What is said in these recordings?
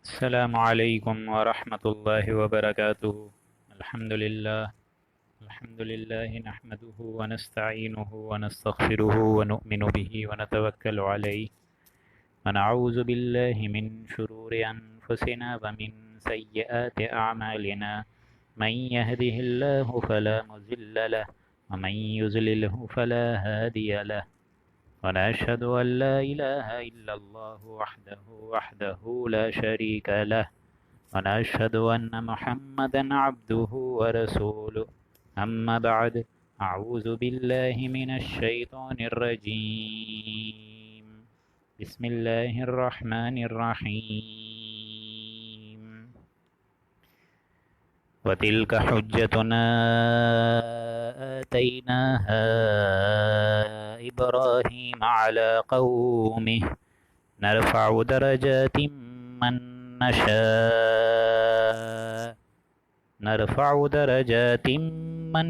السلام علیکم ورحمۃ اللہ وبرکاتہ۔ الحمد للہ نحمده ونستعینه ونستغفره ونؤمن به ونتوکل علیہ ونعوذ باللہ من شرور انفسنا ومن سیئات اعمالنا من يهده الله فلا مضل له ومن يضلله فلا هادی له ونشهد أن لا إله إلا الله وحده لا شريك له ونشهد أن محمدا عبده ورسوله أما بعد أعوذ بالله من الشيطان الرجيم بسم الله الرحمن الرحيم وتلك حجتنا آتيناها إبراهيم على قومه نرفع درجات من نشاء نرفع درجات من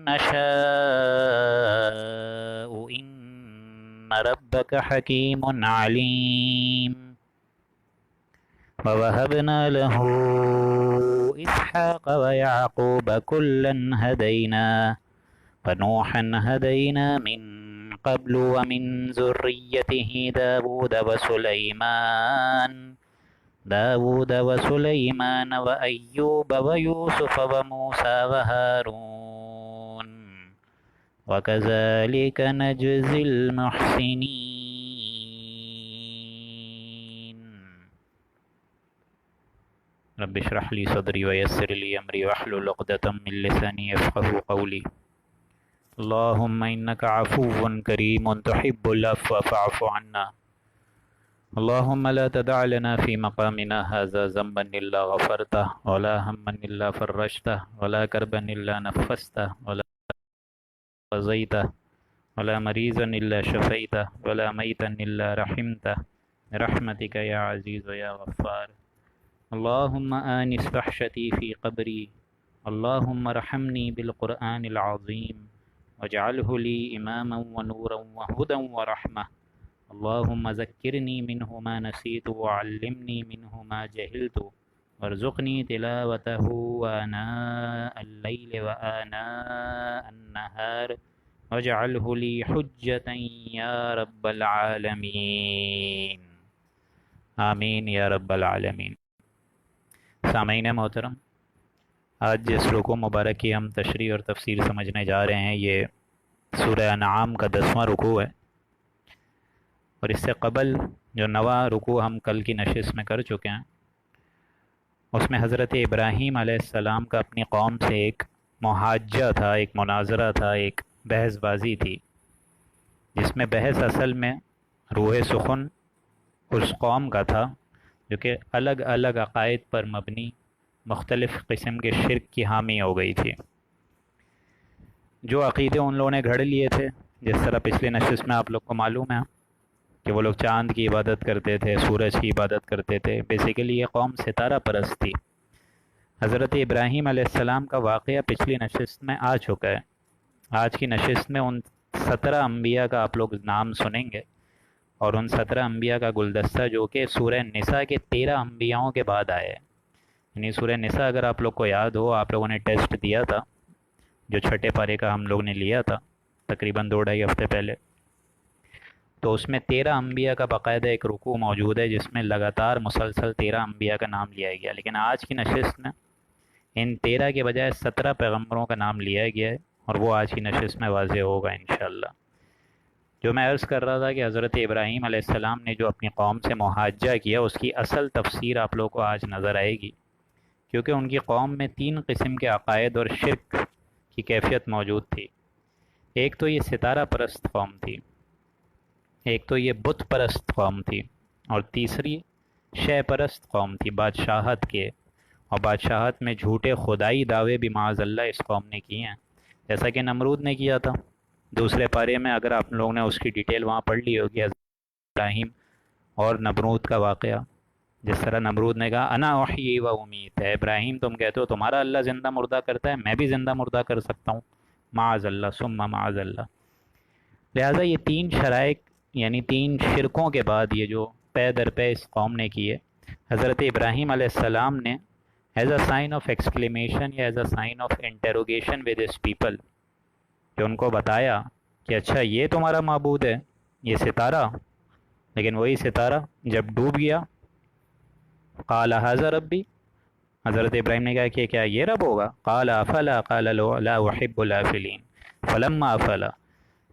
نشاء إن ربك حكيم عليم ووهبنا له إسحاق ويعقوب كلا هدينا ونوحا هدينا من قبل ومن ذريته داود وسليمان وأيوب ويوسف وموسى وهارون وكذلك نجزي المحسنين رب اشرح لي صدري ويسر لي أمري واحلل عقدة من لساني يفقهوا قولي اللهم إنك عفو كريم تحب العفو فاعف عنا اللهم لا تدع لنا في مقامنا هذا ذنبا إلا غفرته ولا هما إلا فرجته ولا كربا إلا نفسته ولا قضيته ولا مريضا إلا شفيته ولا ميتا إلا رحمته برحمتك يا عزيز يا غفار اللهم آنس فحشتي في قبري اللهم ارحمني بالقرآن العظيم واجعله لي إماما ونورا وهدى ورحمة اللهم ذكرني منه ما نسيت وعلمني منه ما جهلت وارزقني تلاوته آناء الليل وآناء النهار واجعله لي حجة يا رب العالمين آمین یا رب العالمین۔ سامعین محترم، آج جس رکوع مبارک کی ہم تشریح اور تفسیر سمجھنے جا رہے ہیں یہ سورہ انعام کا 10واں رکوع ہے، اور اس سے قبل جو 9واں رکوع ہم کل کی نشست میں کر چکے ہیں اس میں حضرت ابراہیم علیہ السلام کا اپنی قوم سے ایک محاجہ تھا، ایک مناظرہ تھا، ایک بحث بازی تھی، جس میں بحث اصل میں روح سخن اس قوم کا تھا جو کہ الگ الگ عقائد پر مبنی مختلف قسم کے شرک کی حامی ہو گئی تھی۔ جو عقیدے ان لوگوں نے گھڑ لیے تھے، جس طرح پچھلی نشست میں آپ لوگ کو معلوم ہے کہ وہ لوگ چاند کی عبادت کرتے تھے، سورج کی عبادت کرتے تھے، بیسیکلی یہ قوم ستارہ پرست تھی۔ حضرت ابراہیم علیہ السلام کا واقعہ پچھلی نشست میں آ چکا ہے۔ آج کی نشست میں ان 17 انبیاء کا آپ لوگ نام سنیں گے، اور ان 17 انبیاء کا گلدستہ جو کہ سورہ نساء کے 13 انبیاؤں کے بعد آئے ہیں۔ یعنی سورہ نساء اگر آپ لوگ کو یاد ہو، آپ لوگوں نے ٹیسٹ دیا تھا جو چھٹے پارے کا ہم لوگ نے لیا تھا تقریباً 2-2.5 ہفتے پہلے، تو اس میں 13 انبیاء کا باقاعدہ ایک رکوع موجود ہے جس میں لگاتار مسلسل 13 انبیاء کا نام لیا گیا، لیکن آج کی نشست میں ان 13 کے بجائے 17 پیغمبروں کا نام لیا گیا ہے، اور وہ آج کی نشست میں واضح ہوگا انشاءاللہ۔ جو میں عرض کر رہا تھا کہ حضرت ابراہیم علیہ السلام نے جو اپنی قوم سے محاجہ کیا، اس کی اصل تفسیر آپ لوگوں کو آج نظر آئے گی، کیونکہ ان کی قوم میں 3 قسم کے عقائد اور شرک کی کیفیت موجود تھی۔ ایک تو یہ ستارہ پرست قوم تھی، ایک تو یہ بت پرست قوم تھی، اور تیسری شے پرست قوم تھی، بادشاہت کے، اور بادشاہت میں جھوٹے خدائی دعوے بھی معاذ اللہ اس قوم نے کیے ہیں، جیسا کہ نمرود نے کیا تھا۔ دوسرے پارے میں اگر آپ لوگوں نے اس کی ڈیٹیل وہاں پڑھ لی ہوگی، حضرت ابراہیم اور نمرود کا واقعہ، جس طرح نمرود نے کہا انا احیی و امیت، ہے ابراہیم تم کہتے ہو تمہارا اللہ زندہ مردہ کرتا ہے، میں بھی زندہ مردہ کر سکتا ہوں، معاذ اللہ ثم معاذ اللہ۔ لہٰذا یہ 3 شرائط، یعنی 3 شرکوں کے بعد یہ جو پے در پے اس قوم نے کیے، حضرت ابراہیم علیہ السلام نے as a sign of exclamation یا as a sign of interrogation with his people کہ ان کو بتایا کہ اچھا یہ تمہارا معبود ہے، یہ ستارہ، لیکن وہی ستارہ جب ڈوب گیا، قال ھذا ربی، حضرت ابراہیم نے کہا کہ کیا یہ رب ہوگا؟ قال افلا قال لا احب الافلین فلما افلا،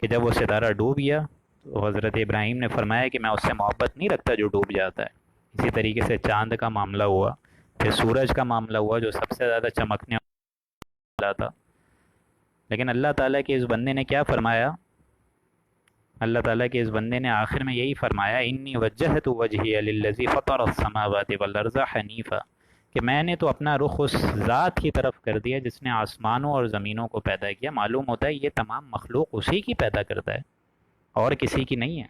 کہ جب وہ ستارہ ڈوب گیا تو حضرت ابراہیم نے فرمایا کہ میں اس سے محبت نہیں رکھتا جو ڈوب جاتا ہے۔ اسی طریقے سے چاند کا معاملہ ہوا، پھر سورج کا معاملہ ہوا جو سب سے زیادہ چمکنے والا تھا، لیکن اللہ تعالیٰ کے اس بندے نے کیا فرمایا؟ اللہ تعالیٰ کے اس بندے نے آخر میں یہی فرمایا انی وجہت وجہی للذی فطر السماوات والارض حنیفا، کہ میں نے تو اپنا رخ اس ذات کی طرف کر دیا جس نے آسمانوں اور زمینوں کو پیدا کیا۔ معلوم ہوتا ہے یہ تمام مخلوق اسی کی پیدا کرتا ہے اور کسی کی نہیں ہے۔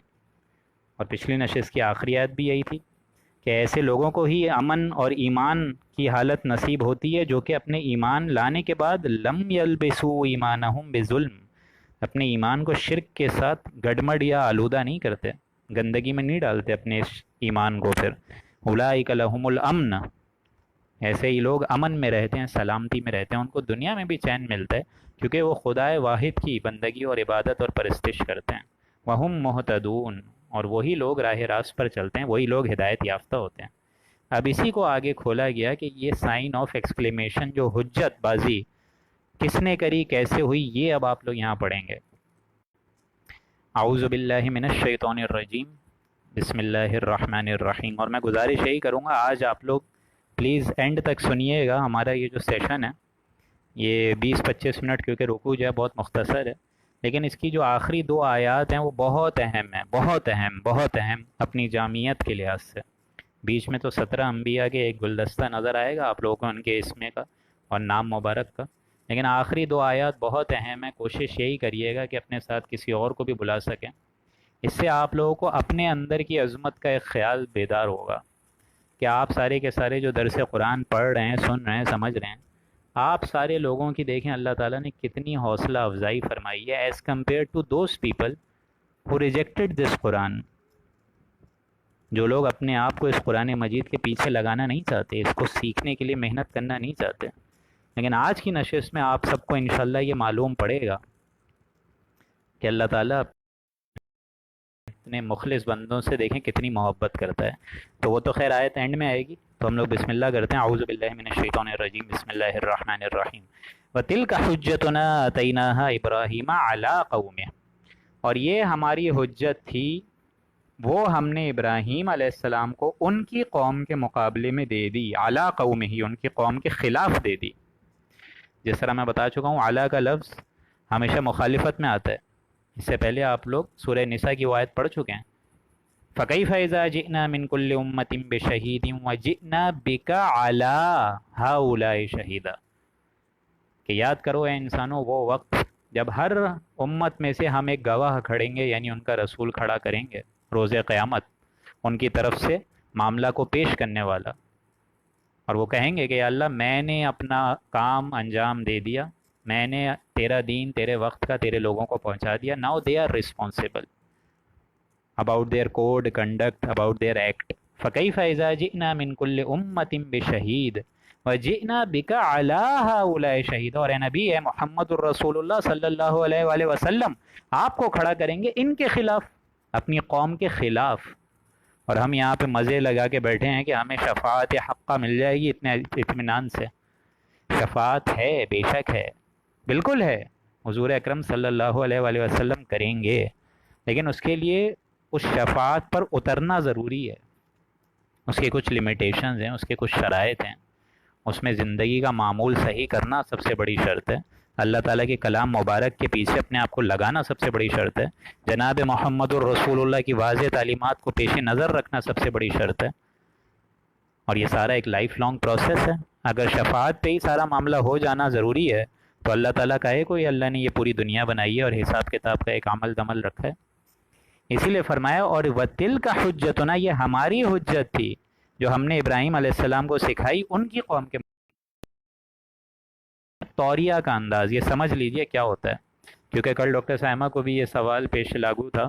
اور پچھلی نشست کی آخری آیت بھی یہی تھی کہ ایسے لوگوں کو ہی امن اور ایمان کی حالت نصیب ہوتی ہے جو کہ اپنے ایمان لانے کے بعد لم یلبسوا ایمانہم بظلم، اپنے ایمان کو شرک کے ساتھ گڑمڑ یا آلودہ نہیں کرتے، گندگی میں نہیں ڈالتے اپنے اس ایمان کو۔ پھر اولئک لہم الامن، ایسے ہی لوگ امن میں رہتے ہیں، سلامتی میں رہتے ہیں، ان کو دنیا میں بھی چین ملتا ہے کیونکہ وہ خدائے واحد کی بندگی اور عبادت اور پرستش کرتے ہیں۔ وہم مہتدون، اور وہی لوگ راہ راست پر چلتے ہیں، وہی لوگ ہدایت یافتہ ہوتے ہیں۔ اب اسی کو آگے کھولا گیا کہ یہ سائن آف ایکسکلیمیشن جو حجت بازی کس نے کری، کیسے ہوئی، یہ اب آپ لوگ یہاں پڑھیں گے۔ اعوذ باللہ من الشیطان الرجیم، بسم اللہ الرحمن الرحیم۔ اور میں گزارش یہی کروں گا آج آپ لوگ پلیز اینڈ تک سنیے گا۔ ہمارا یہ جو سیشن ہے یہ 20-25 منٹ کیونکہ رکوع جو ہے بہت مختصر ہے، لیکن اس کی جو آخری 2 آیات ہیں وہ بہت اہم ہیں، بہت اہم اپنی جامعیت کے لحاظ سے۔ بیچ میں تو 17 انبیاء کے ایک گلدستہ نظر آئے گا آپ لوگوں کو، ان کے اسمے کا اور نام مبارک کا، لیکن آخری 2 آیات بہت اہم ہیں۔ کوشش یہی کریے گا کہ اپنے ساتھ کسی اور کو بھی بلا سکیں، اس سے آپ لوگوں کو اپنے اندر کی عظمت کا ایک خیال بیدار ہوگا کہ آپ سارے کے سارے جو درس قرآن پڑھ رہے ہیں، سن رہے ہیں، سمجھ رہے ہیں، آپ سارے لوگوں کی دیکھیں اللہ تعالیٰ نے کتنی حوصلہ افزائی فرمائی ہے as compare to those people who rejected this Quran, جو لوگ اپنے آپ کو اس قرآن مجید کے پیچھے لگانا نہیں چاہتے، اس کو سیکھنے کے لیے محنت کرنا نہیں چاہتے۔ لیکن آج کی نشست میں آپ سب کو انشاءاللہ یہ معلوم پڑے گا کہ اللہ تعالیٰ اپنے مخلص بندوں سے دیکھیں کتنی محبت کرتا ہے۔ تو وہ تو خیر آیت اینڈ میں آئے گی، تو ہم لوگ بسم اللہ کرتے ہیں۔ اعوذ باللہ من الشیطان الرجیم، بسم اللہ الرحمن الرحیم۔ وَتِلْكَ حُجَّتُنَا آتَيْنَاهَا إِبْرَاهِيمَ عَلَىٰ قَوْمِهِ، اور یہ ہماری حجت تھی، وہ ہم نے ابراہیم علیہ السلام کو ان کی قوم کے مقابلے میں دے دی، علیٰ قومہ، ان کی قوم کے خلاف دے دی۔ جس طرح میں بتا چکا ہوں علیٰ کا لفظ ہمیشہ مخالفت میں آتا ہے، اس سے پہلے آپ لوگ سورہ نساء کی وہ آیت پڑھ چکے ہیں۔ فَكَيْفَ إِذَا جِئْنَا مِن كُلِّ أُمَّةٍ بِشَهِيدٍ وَجِئْنَا بِكَ عَلَىٰ هَٰؤُلَاءِ شَهِيدًا، کہ یاد کرو اے انسانوں وہ وقت جب ہر امت میں سے ہم ایک گواہ کھڑیں گے، یعنی ان کا رسول کھڑا کریں گے روز قیامت، ان کی طرف سے معاملہ کو پیش کرنے والا، اور وہ کہیں گے کہ یا اللہ میں نے اپنا کام انجام دے دیا، میں نے تیرا دین تیرے وقت کا تیرے لوگوں کو پہنچا دیا۔ Now they are responsible about their code conduct, about their act. فَكَيْفَ إِذَا جِئْنَا مِن كُلِّ أُمَّةٍ بِشَهِيدٍ وَجِئْنَا بِكَ عَلَىٰ هَٰؤُلَاءِ شَهِيدًا، اور اے نبی، اے محمد الرسول اللہ صلی اللہ علیہ وآلہ وسلم، آپ کو کھڑا کریں گے ان کے خلاف، اپنی قوم کے خلاف۔ اور ہم یہاں پہ مزے لگا کے بیٹھے ہیں کہ ہمیں شفاعت حقہ مل جائے گی اتنے اطمینان سے۔ شفاعت ہے، بے شک ہے، بالکل ہے، حضور اکرم صلی اللہ علیہ وآلہ وسلم کریں گے، لیکن اس کے لیے اس شفاعت پر اترنا ضروری ہے، اس کے کچھ لیمیٹیشنز ہیں، اس کے کچھ شرائط ہیں، اس میں زندگی کا معمول صحیح کرنا سب سے بڑی شرط ہے، اللہ تعالیٰ کے کلام مبارک کے پیچھے اپنے آپ کو لگانا سب سے بڑی شرط ہے، جناب محمد الرسول اللہ کی واضح تعلیمات کو پیش نظر رکھنا سب سے بڑی شرط ہے، اور یہ سارا ایک لائف لانگ پروسیس ہے۔ اگر شفاعت پہ ہی سارا معاملہ ہو جانا ضروری ہے تو اللہ تعالیٰ کا ہے کوئی، اللہ نے یہ پوری دنیا بنائی ہے اور حساب کتاب کا ایک عمل دمل رکھا ہے، اسی لیے فرمایا اور وَتِلْكَ حُجَّتُنَا، یہ ہماری حجت تھی جو ہم نے ابراہیم علیہ السلام کو سکھائی ان کی قوم کے۔ توریہ کا انداز یہ سمجھ لیجئے کیا ہوتا ہے، کیونکہ کل ڈاکٹر سائمہ کو بھی یہ سوال پیش لاگو تھا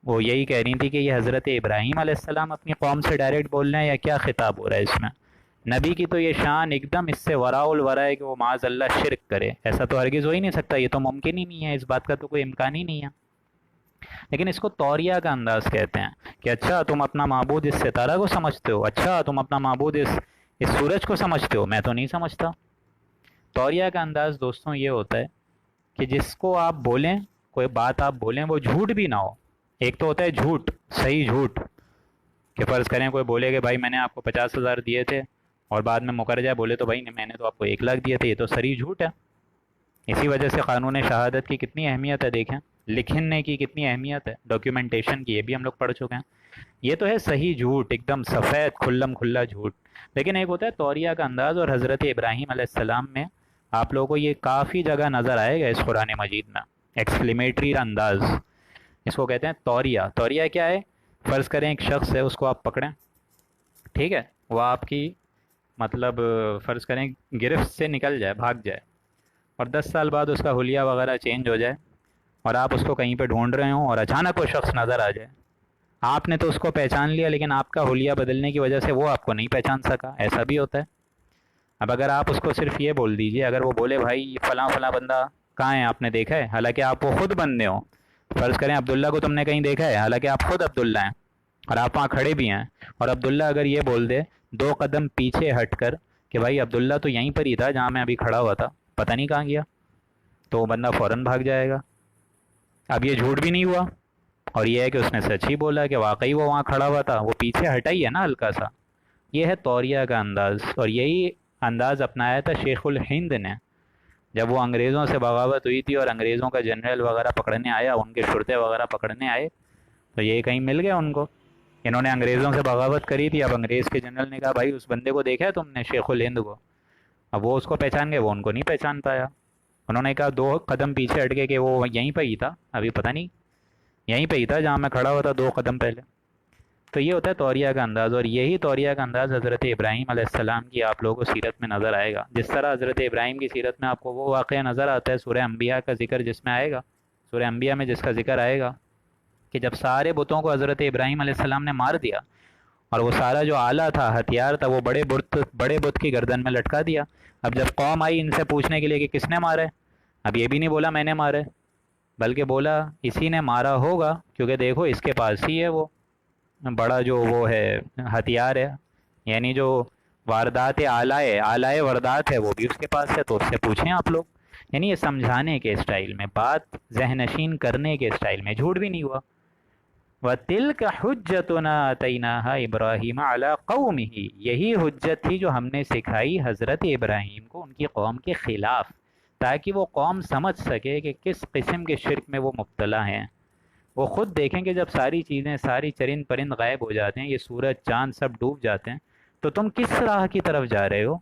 وہ یہی کہہ رہی تھی کہ یہ حضرت ابراہیم علیہ السلام اپنی قوم سے ڈائریکٹ بول رہے ہیں یا کیا خطاب ہو رہا ہے اس میں؟ نبی کی تو یہ شان ایک دم اس سے وراء الورا ہے کہ وہ معاذ اللہ شرک کرے، ایسا تو ہرگز ہو ہی نہیں سکتا، یہ تو ممکن ہی نہیں ہے، اس بات کا تو کوئی امکان ہی نہیں ہے۔ لیکن اس کو توریہ کا انداز کہتے ہیں کہ اچھا تم اپنا معبود اس ستارہ کو سمجھتے ہو، اچھا تم اپنا معبود اس سورج کو سمجھتے ہو، میں تو نہیں سمجھتا۔ توریہ کا انداز دوستوں یہ ہوتا ہے کہ جس کو آپ بولیں، کوئی بات آپ بولیں وہ جھوٹ بھی نہ ہو۔ ایک تو ہوتا ہے جھوٹ، صحیح جھوٹ، کہ فرض کریں کوئی بولے کہ بھائی میں نے آپ کو 50,000 دیے تھے اور بعد میں مکر جائے بولے تو بھائی میں نے تو آپ کو 1,00,000 دیے تھے، یہ تو صریح جھوٹ ہے۔ اسی وجہ سے قانون شہادت کی کتنی اہمیت ہے، دیکھیں لکھنے کی کتنی اہمیت ہے، ڈاکیومنٹیشن کی، یہ بھی ہم لوگ پڑھ چکے ہیں۔ یہ تو ہے صحیح جھوٹ، ایک دم سفید کھلم کھلا جھوٹ۔ لیکن ایک ہوتا ہے توریہ کا انداز، اور حضرت ابراہیم علیہ السلام میں آپ لوگوں کو یہ کافی جگہ نظر آئے گا اس قرآن مجید میں، ایکسکلیمیٹری انداز، اس کو کہتے ہیں توریہ۔ توریہ کیا ہے؟ فرض کریں ایک شخص ہے، اس کو آپ پکڑیں، ٹھیک ہے، وہ آپ کی مطلب فرض کریں گرفت سے نکل جائے، بھاگ جائے، اور 10 سال بعد اس کا حلیہ وغیرہ چینج ہو جائے اور آپ اس کو کہیں پہ ڈھونڈ رہے ہوں اور اچانک وہ شخص نظر آ جائے، آپ نے تو اس کو پہچان لیا لیکن آپ کا حلیہ بدلنے کی وجہ سے وہ آپ کو نہیں پہچان سکا، ایسا بھی ہوتا ہے۔ اب اگر آپ اس کو صرف یہ بول دیجئے، اگر وہ بولے بھائی فلاں فلاں بندہ کہاں ہے، آپ نے دیکھا ہے، حالانکہ آپ وہ خود بندے ہوں، فرض کریں عبداللہ کو تم نے کہیں دیکھا ہے، حالانکہ آپ خود عبداللہ ہیں اور آپ وہاں کھڑے بھی ہیں، اور عبداللہ اگر یہ بول دے 2 قدم پیچھے ہٹ کر کہ بھائی عبداللہ تو یہیں پر ہی تھا جہاں میں ابھی کھڑا ہوا تھا، پتہ نہیں کہاں گیا، تو وہ بندہ فوراً بھاگ جائے گا۔ اب یہ جھوٹ بھی نہیں ہوا، اور یہ ہے کہ اس نے سچ ہی بولا کہ واقعی وہ وہاں کھڑا ہوا تھا، وہ پیچھے ہٹا ہی ہے نا ہلکا سا۔ یہ ہے توریہ کا انداز، اور یہی انداز اپنایا تھا شیخ الہند نے جب وہ انگریزوں سے بغاوت ہوئی تھی اور انگریزوں کا جنرل وغیرہ پکڑنے آیا، ان کے شرطے وغیرہ پکڑنے آئے، تو یہ کہیں مل گیا ان کو، انہوں نے انگریزوں سے بغاوت کری تھی۔ اب انگریز کے جنرل نے کہا بھائی اس بندے کو دیکھا ہے تم نے، شیخ الہند کو؟ اب وہ اس کو پہچان گئے، وہ ان کو نہیں پہچان پایا، انہوں نے کہا 2 قدم پیچھے ہٹ کے کہ وہ یہیں پہ ہی تھا، ابھی پتہ نہیں یہیں پہ ہی تھا جہاں میں کھڑا ہوا تھا 2 قدم پہلے۔ تو یہ ہوتا ہے توریہ کا انداز، اور یہی توریہ کا انداز حضرت ابراہیم علیہ السلام کی آپ لوگوں کو سیرت میں نظر آئے گا۔ جس طرح حضرت ابراہیم کی سیرت میں آپ کو وہ واقعہ نظر آتا ہے سورہ انبیاء کا ذکر جس میں آئے گا، سورہ انبیاء میں جس کا ذکر آئے گا کہ جب سارے بتوں کو حضرت ابراہیم علیہ السلام نے مار دیا اور وہ سارا جو آلہ تھا، ہتھیار تھا، وہ بڑے بت کی گردن میں لٹکا دیا۔ اب جب قوم آئی ان سے پوچھنے کے لیے کہ کس نے مارے، اب یہ بھی نہیں بولا میں نے مارے، بلکہ بولا اسی نے مارا ہوگا کیونکہ دیکھو اس کے پاس ہی ہے وہ بڑا جو وہ ہے ہتھیار ہے، یعنی جو واردات آلائے واردات ہے وہ بھی اس کے پاس ہے، تو اس سے پوچھیں آپ لوگ۔ یعنی یہ سمجھانے کے اسٹائل میں، بات ذہن نشین کرنے کے اسٹائل میں، جھوٹ بھی نہیں ہوا۔ وَتِلْكَ حُجَّتُنَا آتَيْنَاهَا إِبْرَاهِيمَ عَلَىٰ قَوْمِهِ، یہی حجت تھی جو ہم نے سکھائی حضرت ابراہیم کو ان کی قوم کے خلاف، تاکہ وہ قوم سمجھ سکے کہ کس قسم کے شرک میں وہ مبتلا ہیں۔ وہ خود دیکھیں کہ جب ساری چیزیں، ساری چرند پرند غائب ہو جاتے ہیں، یہ سورج چاند سب ڈوب جاتے ہیں، تو تم کس راہ کی طرف جا رہے ہو؟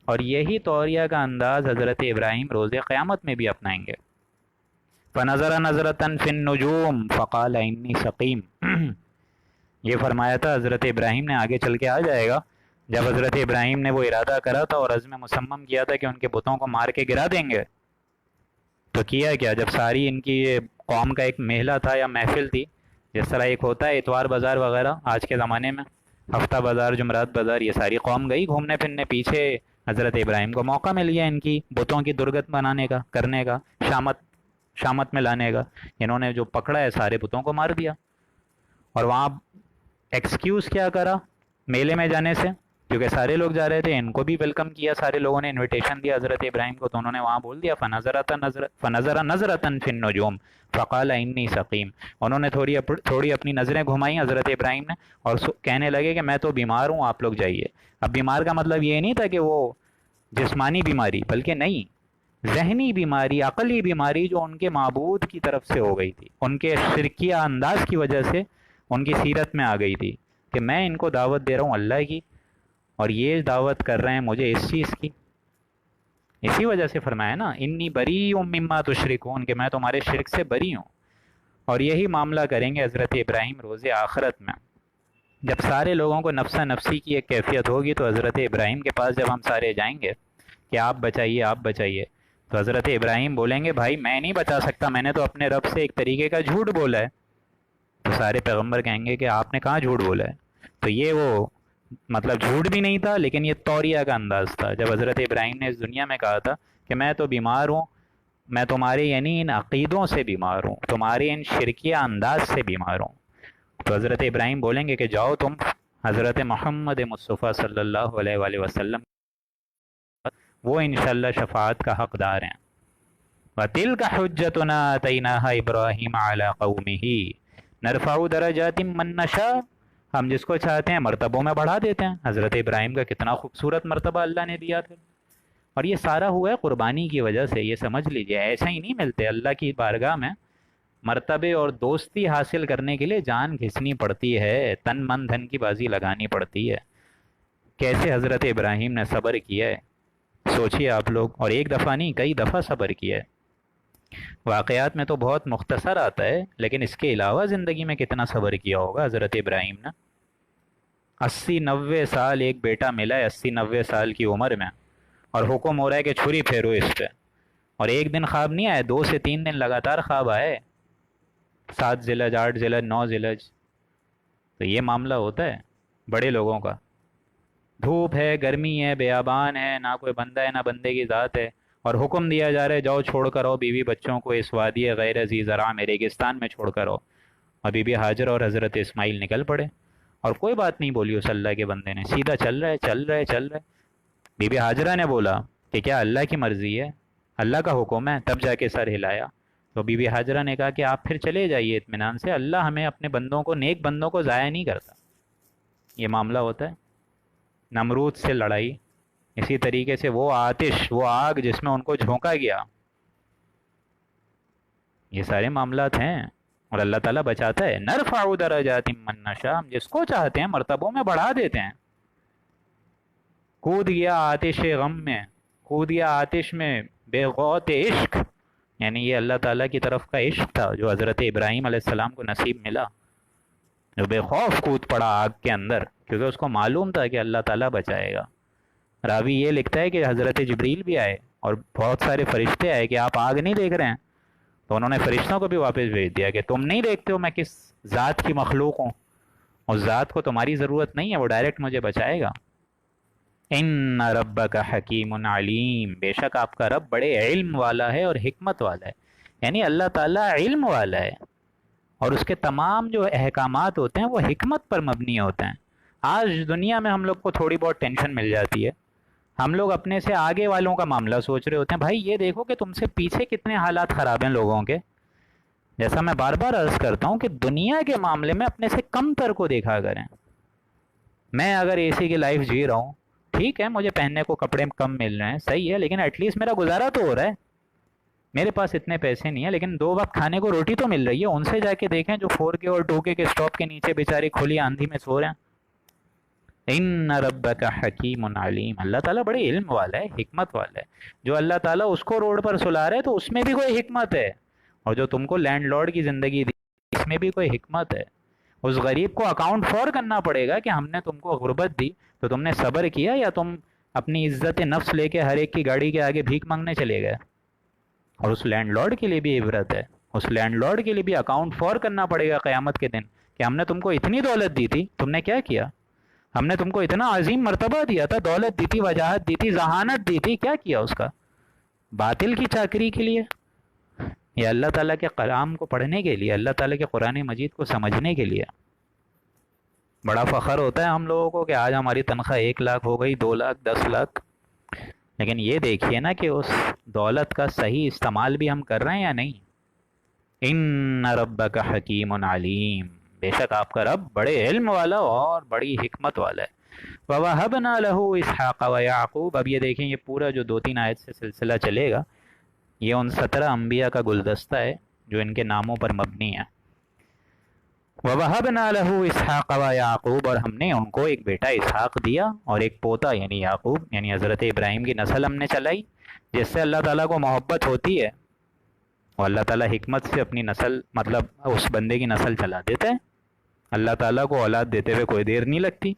اور یہی توریہ کا انداز حضرت ابراہیم روز قیامت میں بھی اپنائیں گے۔ فَنَظَرَ نَظْرَةً فِي النُّجُومِ فَقَالَ إِنِّي سَقِيمٌ، یہ فرمایا تھا حضرت ابراہیم نے، آگے چل کے آ جائے گا، جب حضرت ابراہیم نے وہ ارادہ کرا تھا اور عزم مصمم کیا تھا کہ ان کے بتوں کو مار کے گرا دیں گے، تو کیا کیا، جب ساری ان کی قوم کا ایک میلہ تھا یا محفل تھی، جس طرح ایک ہوتا ہے اتوار بازار وغیرہ آج کے زمانے میں، ہفتہ بازار، جمعرات بازار، یہ ساری قوم گئی گھومنے پھرنے، پیچھے حضرت ابراہیم کو موقع مل گیا ان کی بتوں کی درگت بنانے کا، کرنے کا، شامت میں لانے کا۔ انہوں نے جو پکڑا ہے سارے بتوں کو مار دیا، اور وہاں ایکسکیوز کیا کرا میلے میں جانے سے، کیونکہ سارے لوگ جا رہے تھے، ان کو بھی ویلکم کیا، سارے لوگوں نے انویٹیشن دیا حضرت ابراہیم کو، تو انہوں نے وہاں بول دیا فَنَظَرَ نَظْرَةً فِي النُّجُومِ فَقَالَ إِنِّي سَقِيمٌ، انہوں نے تھوڑی اپنی نظریں گھمائیں حضرت ابراہیم نے، اور کہنے لگے کہ میں تو بیمار ہوں، آپ لوگ جائیے۔ اب بیمار کا مطلب یہ نہیں تھا کہ وہ جسمانی بیماری، بلکہ نہیں، ذہنی بیماری، عقلی بیماری جو ان کے معبود کی طرف سے ہو گئی تھی، ان کے شرکیہ انداز کی وجہ سے ان کی سیرت میں آ گئی تھی کہ میں ان کو دعوت دے رہا ہوں اللہ کی، اور یہ دعوت کر رہے ہیں مجھے اس چیز کی۔ اسی وجہ سے فرمایا نا انی بری مما تشرکون، کہ میں تمہارے شرک سے بری ہوں۔ اور یہی معاملہ کریں گے حضرت ابراہیم روز آخرت میں، جب سارے لوگوں کو نفسا نفسی کی ایک کیفیت ہوگی، تو حضرت ابراہیم کے پاس جب ہم سارے جائیں گے کہ آپ بچائیے آپ بچائیے، تو حضرت ابراہیم بولیں گے بھائی میں نہیں بچا سکتا، میں نے تو اپنے رب سے ایک طریقے کا جھوٹ بولا ہے، تو سارے پیغمبر کہیں گے کہ آپ نے کہاں جھوٹ بولا ہے. تو یہ وہ مطلب جھوٹ بھی نہیں تھا، لیکن یہ توریہ کا انداز تھا. جب حضرت ابراہیم نے اس دنیا میں کہا تھا کہ میں تو بیمار ہوں، میں تمہارے یعنی ان عقیدوں سے بیمار ہوں، تمہارے ان شرکیہ انداز سے بیمار ہوں، تو حضرت ابراہیم بولیں گے کہ جاؤ تم حضرت محمد مصطفیٰ صلی اللہ علیہ وآلہ وسلم، وہ انشاءاللہ شفاعت کا حقدار ہیں. وَتِلْكَ حُجَّتُنَا آتَيْنَاهَا إِبْرَاهِيمَ عَلَىٰ قَوْمِهِ نَرْفَعُ دَرَجَاتٍ مَّن نَّشَاءُ. ہم جس کو چاہتے ہیں مرتبوں میں بڑھا دیتے ہیں. حضرت ابراہیم کا کتنا خوبصورت مرتبہ اللہ نے دیا تھا، اور یہ سارا ہوا ہے قربانی کی وجہ سے. یہ سمجھ لیجئے ایسا ہی نہیں ملتے. اللہ کی بارگاہ میں مرتبے اور دوستی حاصل کرنے کے لیے جان گھسنی پڑتی ہے، تن من دھن کی بازی لگانی پڑتی ہے. کیسے حضرت ابراہیم نے صبر کیا ہے سوچئے آپ لوگ، اور ایک دفعہ نہیں کئی دفعہ صبر کیا ہے. واقعات میں تو بہت مختصر آتا ہے، لیکن اس کے علاوہ زندگی میں کتنا صبر کیا ہوگا حضرت ابراہیم نے. 80-90 سال ایک بیٹا ملا ہے، 80-90 سال کی عمر میں، اور حکم ہو رہا ہے کہ چھری پھیرو اس پہ. اور ایک دن خواب نہیں آئے، 2 سے 3 دن لگاتار خواب آئے، 7 ذیلحج 8 ذیلحج 9 ذیلحج. تو یہ معاملہ ہوتا ہے بڑے لوگوں کا. دھوپ ہے، گرمی ہے، بیابان ہے، نہ کوئی بندہ ہے نہ بندے کی ذات ہے، اور حکم دیا جا رہا ہے جاؤ چھوڑ کر آؤ بیوی بچوں کو اس وادی غیر ذی زرع میں ریگستان میں چھوڑ کر آؤ. اور بی بی ہاجر اور حضرت اسماعیل نکل پڑے، اور کوئی بات نہیں بولی اس اللہ کے بندے نے، سیدھا چل رہے چل رہے چل رہے. بی بی ہاجرہ نے بولا کہ کیا اللہ کی مرضی ہے، اللہ کا حکم ہے، تب جا کے سر ہلایا. تو بی بی ہاجرہ نے کہا کہ آپ پھر چلے جائیے اطمینان سے، اللہ ہمیں اپنے بندوں کو، نیک بندوں کو ضائع نہیں کرتا. یہ معاملہ ہوتا ہے. نمرود سے لڑائی، اسی طریقے سے وہ آتش، وہ آگ جس میں ان کو جھونکا گیا، یہ سارے معاملات ہیں، اور اللہ تعالیٰ بچاتا ہے. نرفع درجات من نشاء، ہم جس کو چاہتے ہیں مرتبوں میں بڑھا دیتے ہیں. کود گیا آتش غم میں، کود گیا آتش میں بے غوت عشق، یعنی یہ اللہ تعالیٰ کی طرف کا عشق تھا جو حضرت ابراہیم علیہ السلام کو نصیب ملا، جو بے خوف کود پڑا آگ کے اندر، کیونکہ اس کو معلوم تھا کہ اللہ تعالیٰ بچائے گا. راوی یہ لکھتا ہے کہ حضرت جبریل بھی آئے اور بہت سارے فرشتے آئے کہ آپ آگ نہیں دیکھ رہے ہیں، تو انہوں نے فرشتوں کو بھی واپس بھیج دیا کہ تم نہیں دیکھتے ہو میں کس ذات کی مخلوق ہوں، اس ذات کو تمہاری ضرورت نہیں ہے، وہ ڈائریکٹ مجھے بچائے گا. ان ربک حکیم علیم، بے شک آپ کا رب بڑے علم والا ہے اور حکمت والا ہے. یعنی اللہ تعالیٰ علم والا ہے، اور اس کے تمام جو احکامات ہوتے ہیں وہ حکمت پر مبنی ہوتے ہیں. آج دنیا میں ہم لوگ کو تھوڑی بہت ٹینشن مل جاتی ہے، ہم لوگ اپنے سے آگے والوں کا معاملہ سوچ رہے ہوتے ہیں. بھائی یہ دیکھو کہ تم سے پیچھے کتنے حالات خراب ہیں لوگوں کے. جیسا میں بار بار عرض کرتا ہوں کہ دنیا کے معاملے میں اپنے سے کم تر کو دیکھا کریں. میں اگر اے سی کی لائف جی رہا ہوں، ٹھیک ہے مجھے پہننے کو کپڑے کم مل رہے ہیں، صحیح ہے، لیکن ایٹ لیسٹ میرا گزارا تو ہو رہا ہے. میرے پاس اتنے پیسے نہیں ہیں لیکن 2 وقت کھانے کو روٹی تو مل رہی ہے. ان سے جا کے دیکھیں جو 4K اور 2K کے اسٹاپ کے نیچے بیچارے کھلی آندھی میں سو رہے ہیں. ان ربک حکیم علیم، اللہ تعالیٰ بڑے علم والا ہے، حکمت والا ہے. جو اللہ تعالیٰ اس کو روڈ پر سلا رہا ہے تو اس میں بھی کوئی حکمت ہے، اور جو تم کو لینڈ لارڈ کی زندگی دی اس میں بھی کوئی حکمت ہے. اس غریب کو اکاؤنٹ فور کرنا پڑے گا کہ ہم نے تم کو غربت دی تو تم نے صبر کیا، یا تم اپنی عزت نفس لے کے ہر ایک کی گاڑی کے آگے بھیک مانگنے چلے گئے. اور اس لینڈ لارڈ کے لیے بھی عبرت ہے، اس لینڈ لارڈ کے لیے بھی اکاؤنٹ فور کرنا پڑے گا قیامت کے دن کہ ہم نے تم کو اتنی دولت دی تھی، تم نے کیا کیا؟ ہم نے تم کو اتنا عظیم مرتبہ دیا تھا، دولت دی تھی، وجاہت دی تھی، ذہانت دی تھی، کیا کیا اس کا؟ باطل کی چاکری کے لیے یا اللہ تعالیٰ کے کلام کو پڑھنے کے لیے، اللہ تعالیٰ کے قرآن مجید کو سمجھنے کے لیے؟ بڑا فخر ہوتا ہے ہم لوگوں کو کہ آج ہماری تنخواہ 1 لاکھ ہو گئی، 2 لاکھ، 10 لاکھ، لیکن یہ دیکھیے نا کہ اس دولت کا صحیح استعمال بھی ہم کر رہے ہیں یا نہیں. ان ربک حکیم علیم، بے شک آپ کا رب بڑے علم والا اور بڑی حکمت والا ہے. وَوَهَبْنَا لَهُ إِسْحَاقَ وَيَعْقُوبَ. اب یہ دیکھیں یہ پورا جو 2-3 آیت سے سلسلہ چلے گا یہ ان 17 انبیاء کا گلدستہ ہے جو ان کے ناموں پر مبنی ہے. وَوَهَبْنَا لَهُ إِسْحَاقَ وَيَعْقُوبَ، اور ہم نے ان کو ایک بیٹا اسحاق دیا اور ایک پوتا یعنی یعقوب، یعنی حضرت ابراہیم کی نسل ہم نے چلائی جس سے اللہ تعالیٰ کو محبت ہوتی ہے، اور اللہ تعالیٰ حکمت سے اپنی نسل مطلب اس بندے کی نسل چلا دیتا ہے. اللہ تعالیٰ کو اولاد دیتے ہوئے کوئی دیر نہیں لگتی.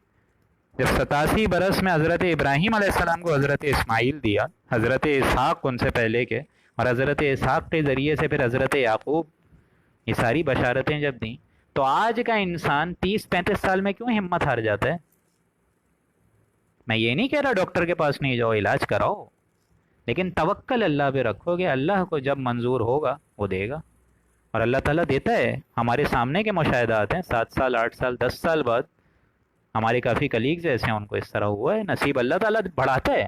جب 87 برس میں حضرت ابراہیم علیہ السلام کو حضرت اسماعیل دیا، حضرت اسحاق ان سے پہلے کے، اور حضرت اسحاق کے ذریعے سے پھر حضرت یعقوب، یہ ساری بشارتیں جب دیں تو آج کا انسان 30-35 سال میں کیوں ہمت ہار جاتا ہے؟ میں یہ نہیں کہہ رہا ڈاکٹر کے پاس نہیں جاؤ، علاج کراؤ، لیکن توکل اللہ پہ رکھو گے، اللہ کو جب منظور ہوگا وہ دے گا، اور اللہ تعالیٰ دیتا ہے۔ ہمارے سامنے کے مشاہدات ہیں، 7 سال 8 سال 10 سال بعد ہمارے کافی کلیگز ایسے ہیں، ان کو اس طرح ہوا ہے، نصیب اللہ تعالیٰ بڑھاتا ہے،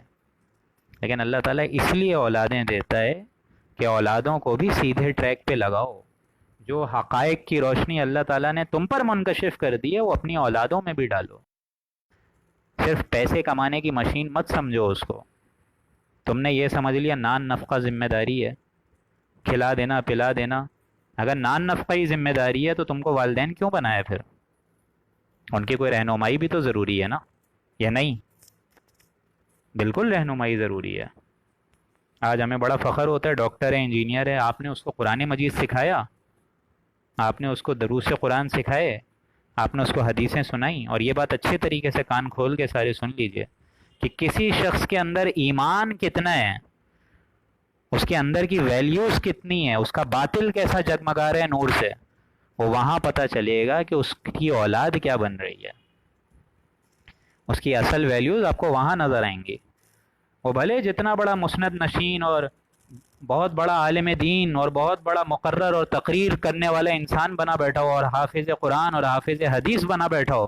لیکن اللہ تعالیٰ اس لیے اولادیں دیتا ہے کہ اولادوں کو بھی سیدھے ٹریک پہ لگاؤ۔ جو حقائق کی روشنی اللہ تعالیٰ نے تم پر منکشف کر دی ہے وہ اپنی اولادوں میں بھی ڈالو۔ صرف پیسے کمانے کی مشین مت سمجھو اس کو۔ تم نے یہ سمجھ لیا نان نفقہ ذمہ داری ہے، کھلا دینا پلا دینا۔ اگر نان نفقہ ہی ذمہ داری ہے تو تم کو والدین کیوں بنایا پھر؟ ان کی کوئی رہنمائی بھی تو ضروری ہے نا، یا نہیں؟ بالکل رہنمائی ضروری ہے۔ آج ہمیں بڑا فخر ہوتا ہے، ڈاکٹر ہے، انجینئر ہے، آپ نے اس کو قرآن مجید سکھایا، آپ نے اس کو دروس قرآن سکھائے، آپ نے اس کو حدیثیں سنائیں، اور یہ بات اچھے طریقے سے کان کھول کے سارے سن لیجئے کہ کسی شخص کے اندر ایمان کتنا ہے، اس کے اندر کی ویلیوز کتنی ہے، اس کا باطل کیسا جگمگا رہا ہے نور سے، وہ وہاں پتہ چلے گا کہ اس کی اولاد کیا بن رہی ہے۔ اس کی اصل ویلیوز آپ کو وہاں نظر آئیں گی۔ وہ بھلے جتنا بڑا مسند نشین اور بہت بڑا عالم دین اور بہت بڑا مقرر اور تقریر کرنے والا انسان بنا بیٹھا ہو، اور حافظ قرآن اور حافظ حدیث بنا بیٹھا ہو،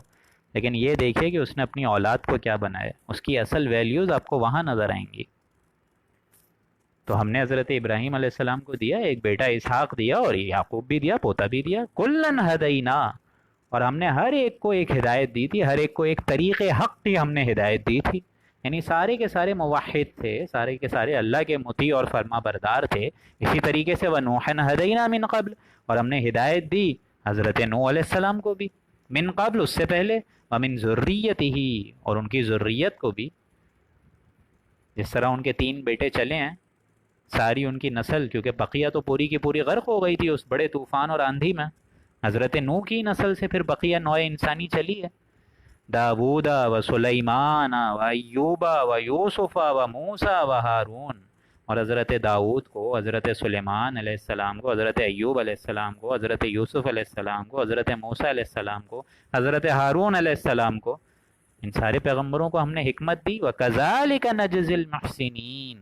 لیکن یہ دیکھیے کہ اس نے اپنی اولاد کو کیا بنایا، اس کی اصل ویلیوز آپ کو وہاں نظر آئیں گی۔ تو ہم نے حضرت ابراہیم علیہ السلام کو دیا ایک بیٹا اسحاق دیا، اور یعقوب بھی دیا، پوتا بھی دیا، کلن ہدینا، اور ہم نے ہر ایک کو ایک ہدایت دی تھی، ہر ایک کو ایک طریق حق کی ہم نے ہدایت دی تھی۔ یعنی سارے کے سارے موحد تھے، سارے کے سارے اللہ کے مطیع اور فرما بردار تھے۔ اسی طریقے سے وَنُوحًا ہَدَيْنَا مِن قبل، اور ہم نے ہدایت دی حضرت نوح علیہ السلام کو بھی، من قبل اس سے پہلے، وَمِن ذُرِّيَّتِهِ، اور ان کی ذریت کو بھی۔ جس طرح ان کے 3 بیٹے چلے ہیں، ساری ان کی نسل، کیونکہ بقیہ تو پوری کی پوری غرق ہو گئی تھی اس بڑے طوفان اور آندھی میں، حضرت نوح کی نسل سے پھر بقیہ نوع انسانی چلی ہے، داود و سلیمان و ایوب و یوسف و موسیٰ و ہارون، اور حضرت داود کو، حضرت سلیمان علیہ السلام کو، حضرت ایوب علیہ السلام کو، حضرت یوسف علیہ السلام کو، حضرت موسیٰ علیہ السلام کو، حضرت ہارون علیہ السلام کو، ان سارے پیغمبروں کو ہم نے حکمت دی۔ وَكَذَلِكَ نَجْزِي الْمُحْسِنِينَ،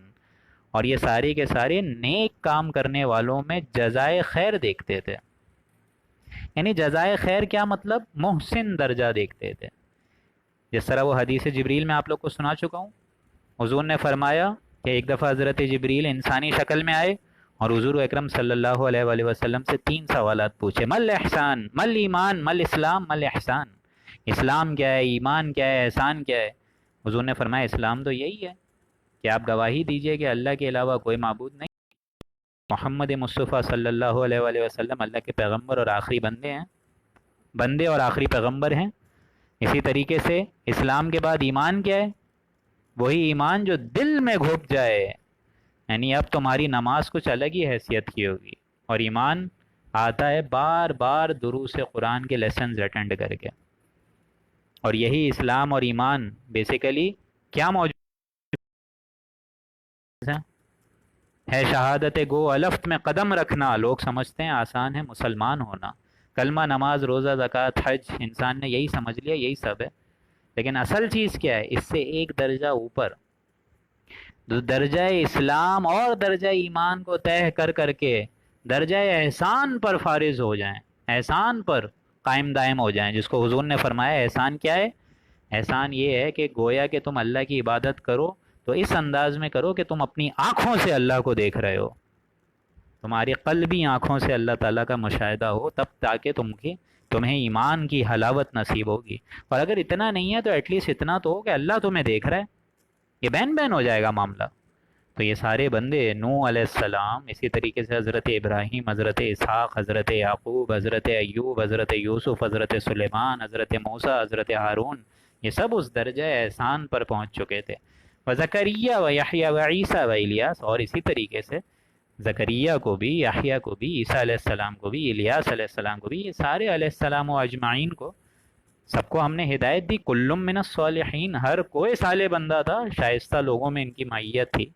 اور یہ سارے کے سارے نیک کام کرنے والوں میں جزائے خیر دیکھتے تھے۔ یعنی جزائے خیر کیا مطلب؟ محسن درجہ دیکھتے تھے۔ جس طرح وہ حدیث جبریل میں آپ لوگ کو سنا چکا ہوں، حضور نے فرمایا کہ ایک دفعہ حضرت جبریل انسانی شکل میں آئے اور حضور اکرم صلی اللہ علیہ وآلہ وسلم سے 3 سوالات پوچھے، مل احسان، مل ایمان، مل اسلام، مل احسان، اسلام کیا ہے، ایمان کیا ہے، احسان کیا ہے؟ حضور نے فرمایا اسلام تو یہی ہے کہ آپ گواہی دیجئے کہ اللہ کے علاوہ کوئی معبود نہیں، محمد مصطفیٰ صلی اللہ علیہ وآلہ وسلم اللہ کے پیغمبر اور آخری بندے اور آخری پیغمبر ہیں۔ اسی طریقے سے اسلام کے بعد ایمان کیا ہے؟ وہی ایمان جو دل میں گھپ جائے، یعنی اب تمہاری نماز کچھ الگ ہی حیثیت کی ہوگی، اور ایمان آتا ہے بار بار دروس قرآن کے لیسنز اٹینڈ کر کے، اور یہی اسلام اور ایمان بیسیکلی کیا موجود ہے؟ شہادت گو الفت میں قدم رکھنا۔ لوگ سمجھتے ہیں آسان ہے مسلمان ہونا، کلمہ، نماز، روزہ، زکوٰۃ، حج، انسان نے یہی سمجھ لیا یہی سب ہے، لیکن اصل چیز کیا ہے؟ اس سے ایک درجہ اوپر، درجہ اسلام اور درجہ ایمان کو طے کر کے درجہ احسان پر فارغ ہو جائیں، احسان پر قائم دائم ہو جائیں، جس کو حضور نے فرمایا احسان کیا ہے؟ احسان یہ ہے کہ گویا کہ تم اللہ کی عبادت کرو تو اس انداز میں کرو کہ تم اپنی آنکھوں سے اللہ کو دیکھ رہے ہو، تمہاری قلبی آنکھوں سے اللہ تعالیٰ کا مشاہدہ ہو، تب تاکہ تمہیں ایمان کی حلاوت نصیب ہوگی۔ اور اگر اتنا نہیں ہے تو ایٹ لیسٹ اتنا تو ہو کہ اللہ تمہیں دیکھ رہا ہے، یہ بین ہو جائے گا معاملہ۔ تو یہ سارے بندے، نوح علیہ السلام، اسی طریقے سے حضرت ابراہیم، حضرت اسحاق، حضرت یعقوب، حضرت ایوب، حضرت یوسف، حضرت سلیمان، حضرت موسیٰ، حضرت ہارون، یہ سب اس درجہ احسان پر پہنچ چکے تھے۔ وزکریا و یحییٰ و عیسیٰ و الیاس، اور اسی طریقے سے زکریہ کو بھی، یحییٰ کو بھی، عیسیٰ علیہ السلام کو بھی، الیاس علیہ السلام کو بھی، یہ سارے علیہ السلام و اجمعین کو، سب کو ہم نے ہدایت دی۔ کل من الصالحین، ہر کوئی صالح بندہ تھا، شائستہ لوگوں میں ان کی معیت تھی۔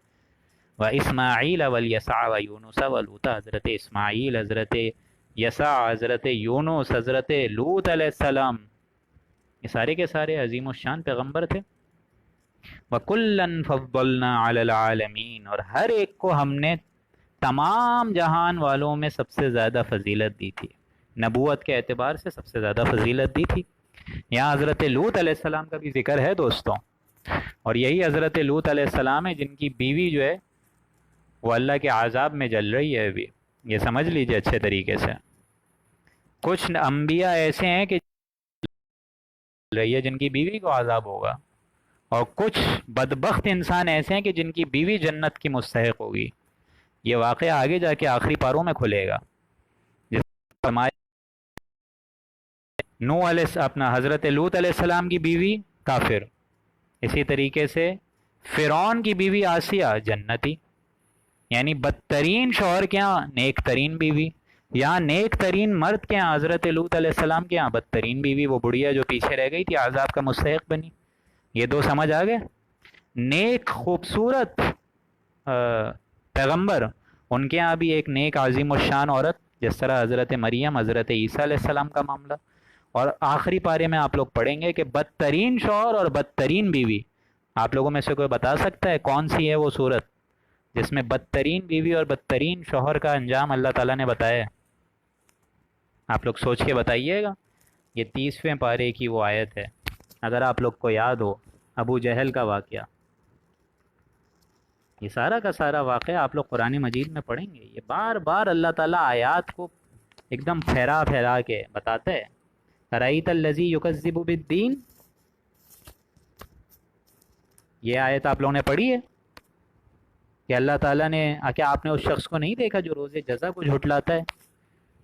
و اسماعیل و الیسع و یونس و لوطا، حضرت اسماعیل، حضرت یسع حضرت یونس، حضرت لوط علیہ السلام، یہ سارے کے سارے عظیم الشان پیغمبر تھے۔ وَكُلًّا فَضَّلْنَا عَلَى الْعَالَمِينَ، اور ہر ایک کو ہم نے تمام جہان والوں میں سب سے زیادہ فضیلت دی تھی، نبوت کے اعتبار سے سب سے زیادہ فضیلت دی تھی۔ یہاں حضرت لوط علیہ السلام کا بھی ذکر ہے دوستوں، اور یہی حضرت لوط علیہ السلام ہے جن کی بیوی جو ہے وہ اللہ کے عذاب میں جل رہی ہے ابھی، یہ سمجھ لیجئے اچھے طریقے سے۔ کچھ انبیاء ایسے ہیں کہ جل رہی ہے جن کی بیوی کو عذاب ہوگا، اور کچھ بدبخت انسان ایسے ہیں کہ جن کی بیوی جنت کی مستحق ہوگی۔ یہ واقعہ آگے جا کے آخری پاروں میں کھلے گا۔ جس فرمایا اپنا حضرت لوط علیہ السلام کی بیوی کافر، اسی طریقے سے فرعون کی بیوی آسیہ جنتی، یعنی بدترین شوہر کے ہاں نیک ترین بیوی، یہاں نیک ترین مرد کے ہاں حضرت لوط علیہ السلام کے ہاں بدترین بیوی، وہ بڑھیا جو پیچھے رہ گئی تھی عذاب کا مستحق بنی۔ یہ دو سمجھ آ گئے؟ نیک خوبصورت پیغمبر، ان کے ہاں بھی ایک نیک عظیم الشان عورت، جس طرح حضرت مریم، حضرت عیسیٰ علیہ السلام کا معاملہ، اور آخری پارے میں آپ لوگ پڑھیں گے کہ بدترین شوہر اور بدترین بیوی۔ آپ لوگوں میں سے کوئی بتا سکتا ہے کون سی ہے وہ صورت جس میں بدترین بیوی اور بدترین شوہر کا انجام اللہ تعالیٰ نے بتایا ہے؟ آپ لوگ سوچ کے بتائیے گا۔ یہ 30ویں پارے کی وہ آیت ہے، اگر آپ لوگ کو یاد ہو، ابو جہل کا واقعہ، یہ سارا کا سارا واقعہ آپ لوگ قرآن مجید میں پڑھیں گے۔ یہ بار بار اللہ تعالیٰ آیات کو ایک دم پھیرا پھیرا کے بتاتا ہے۔ رأیت الذی یکذب بالدین، یہ آیت آپ لوگوں نے پڑھی ہے کہ اللہ تعالیٰ نے، کیا آپ نے اس شخص کو نہیں دیکھا جو روز جزا کو جھٹلاتا ہے؟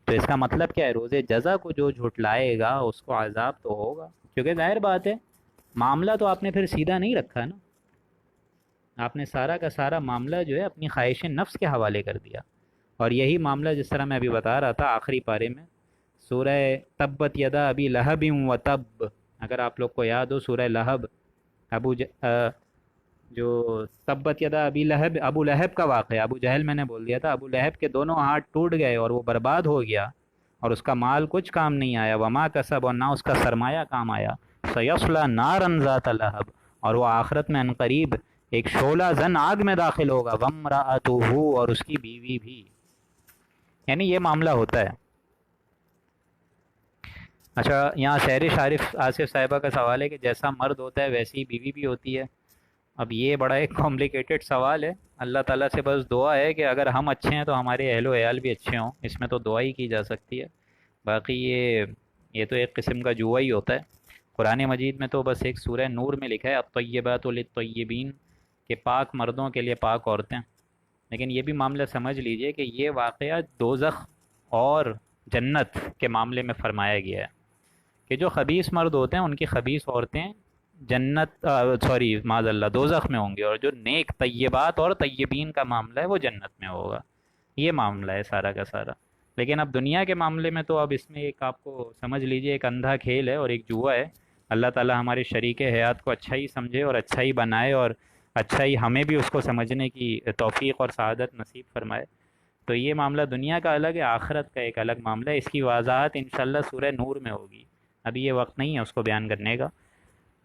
تو اس کا مطلب کیا ہے؟ روز جزا کو جو جھٹلائے گا اس کو عذاب تو ہوگا، کیونکہ ظاہر بات ہے معاملہ تو آپ نے پھر سیدھا نہیں رکھا نا، آپ نے سارا کا سارا معاملہ جو ہے اپنی خواہش نفس کے حوالے کر دیا۔ اور یہی معاملہ جس طرح میں ابھی بتا رہا تھا آخری پارے میں، سورہ تبت یدا ابی لہب و تب، اگر آپ لوگ کو یاد ہو سورہ لہب، جو تبت یدا ابی لہب، ابو لہب کا واقعہ، ابو جہل میں نے بول دیا تھا، ابو لہب کے دونوں ہاتھ ٹوٹ گئے اور وہ برباد ہو گیا، اور اس کا مال کچھ کام نہیں آیا، وما کسب، اور نہ اس کا سرمایہ کام آیا، سیصلی نارا ذات لہب، اور وہ آخرت میں عنقریب ایک شعلہ زن آگ میں داخل ہوگا، وامرأتہ، اور اس کی بیوی بھی، یعنی یہ معاملہ ہوتا ہے۔ اچھا، یہاں سحر عارف آصف صاحبہ کا سوال ہے کہ جیسا مرد ہوتا ہے ویسی ہی بیوی بھی ہوتی ہے۔ اب یہ بڑا ایک کمپلیکیٹڈ سوال ہے، اللہ تعالیٰ سے بس دعا ہے کہ اگر ہم اچھے ہیں تو ہمارے اہل و عیال بھی اچھے ہوں، اس میں تو دعا ہی کی جا سکتی ہے، باقی یہ تو ایک قسم کا جوا ہی ہوتا ہے۔ قرآن مجید میں تو بس ایک سورہ نور میں لکھا ہے الطیبات للطیبین، کہ پاک مردوں کے لیے پاک عورتیں، لیکن یہ بھی معاملہ سمجھ لیجئے کہ یہ واقعہ دوزخ اور جنت کے معاملے میں فرمایا گیا ہے، کہ جو خبیث مرد ہوتے ہیں ان کی خبیث عورتیں جنت معاذ اللہ دوزخ میں ہوں گی، اور جو نیک طیبات اور طیبین کا معاملہ ہے وہ جنت میں ہوگا۔ یہ معاملہ ہے سارا کا سارا۔ لیکن اب دنیا کے معاملے میں تو اب اس میں ایک آپ کو سمجھ لیجئے ایک اندھا کھیل ہے اور ایک جوا ہے۔ اللہ تعالیٰ ہمارے شریک حیات کو اچھا ہی سمجھے اور اچھا ہی بنائے، اور اچھا ہی ہمیں بھی اس کو سمجھنے کی توفیق اور سعادت نصیب فرمائے۔ تو یہ معاملہ دنیا کا الگ ہے، آخرت کا ایک الگ معاملہ ہے، اس کی وضاحت انشاءاللہ سورہ نور میں ہوگی، ابھی یہ وقت نہیں ہے اس کو بیان کرنے کا۔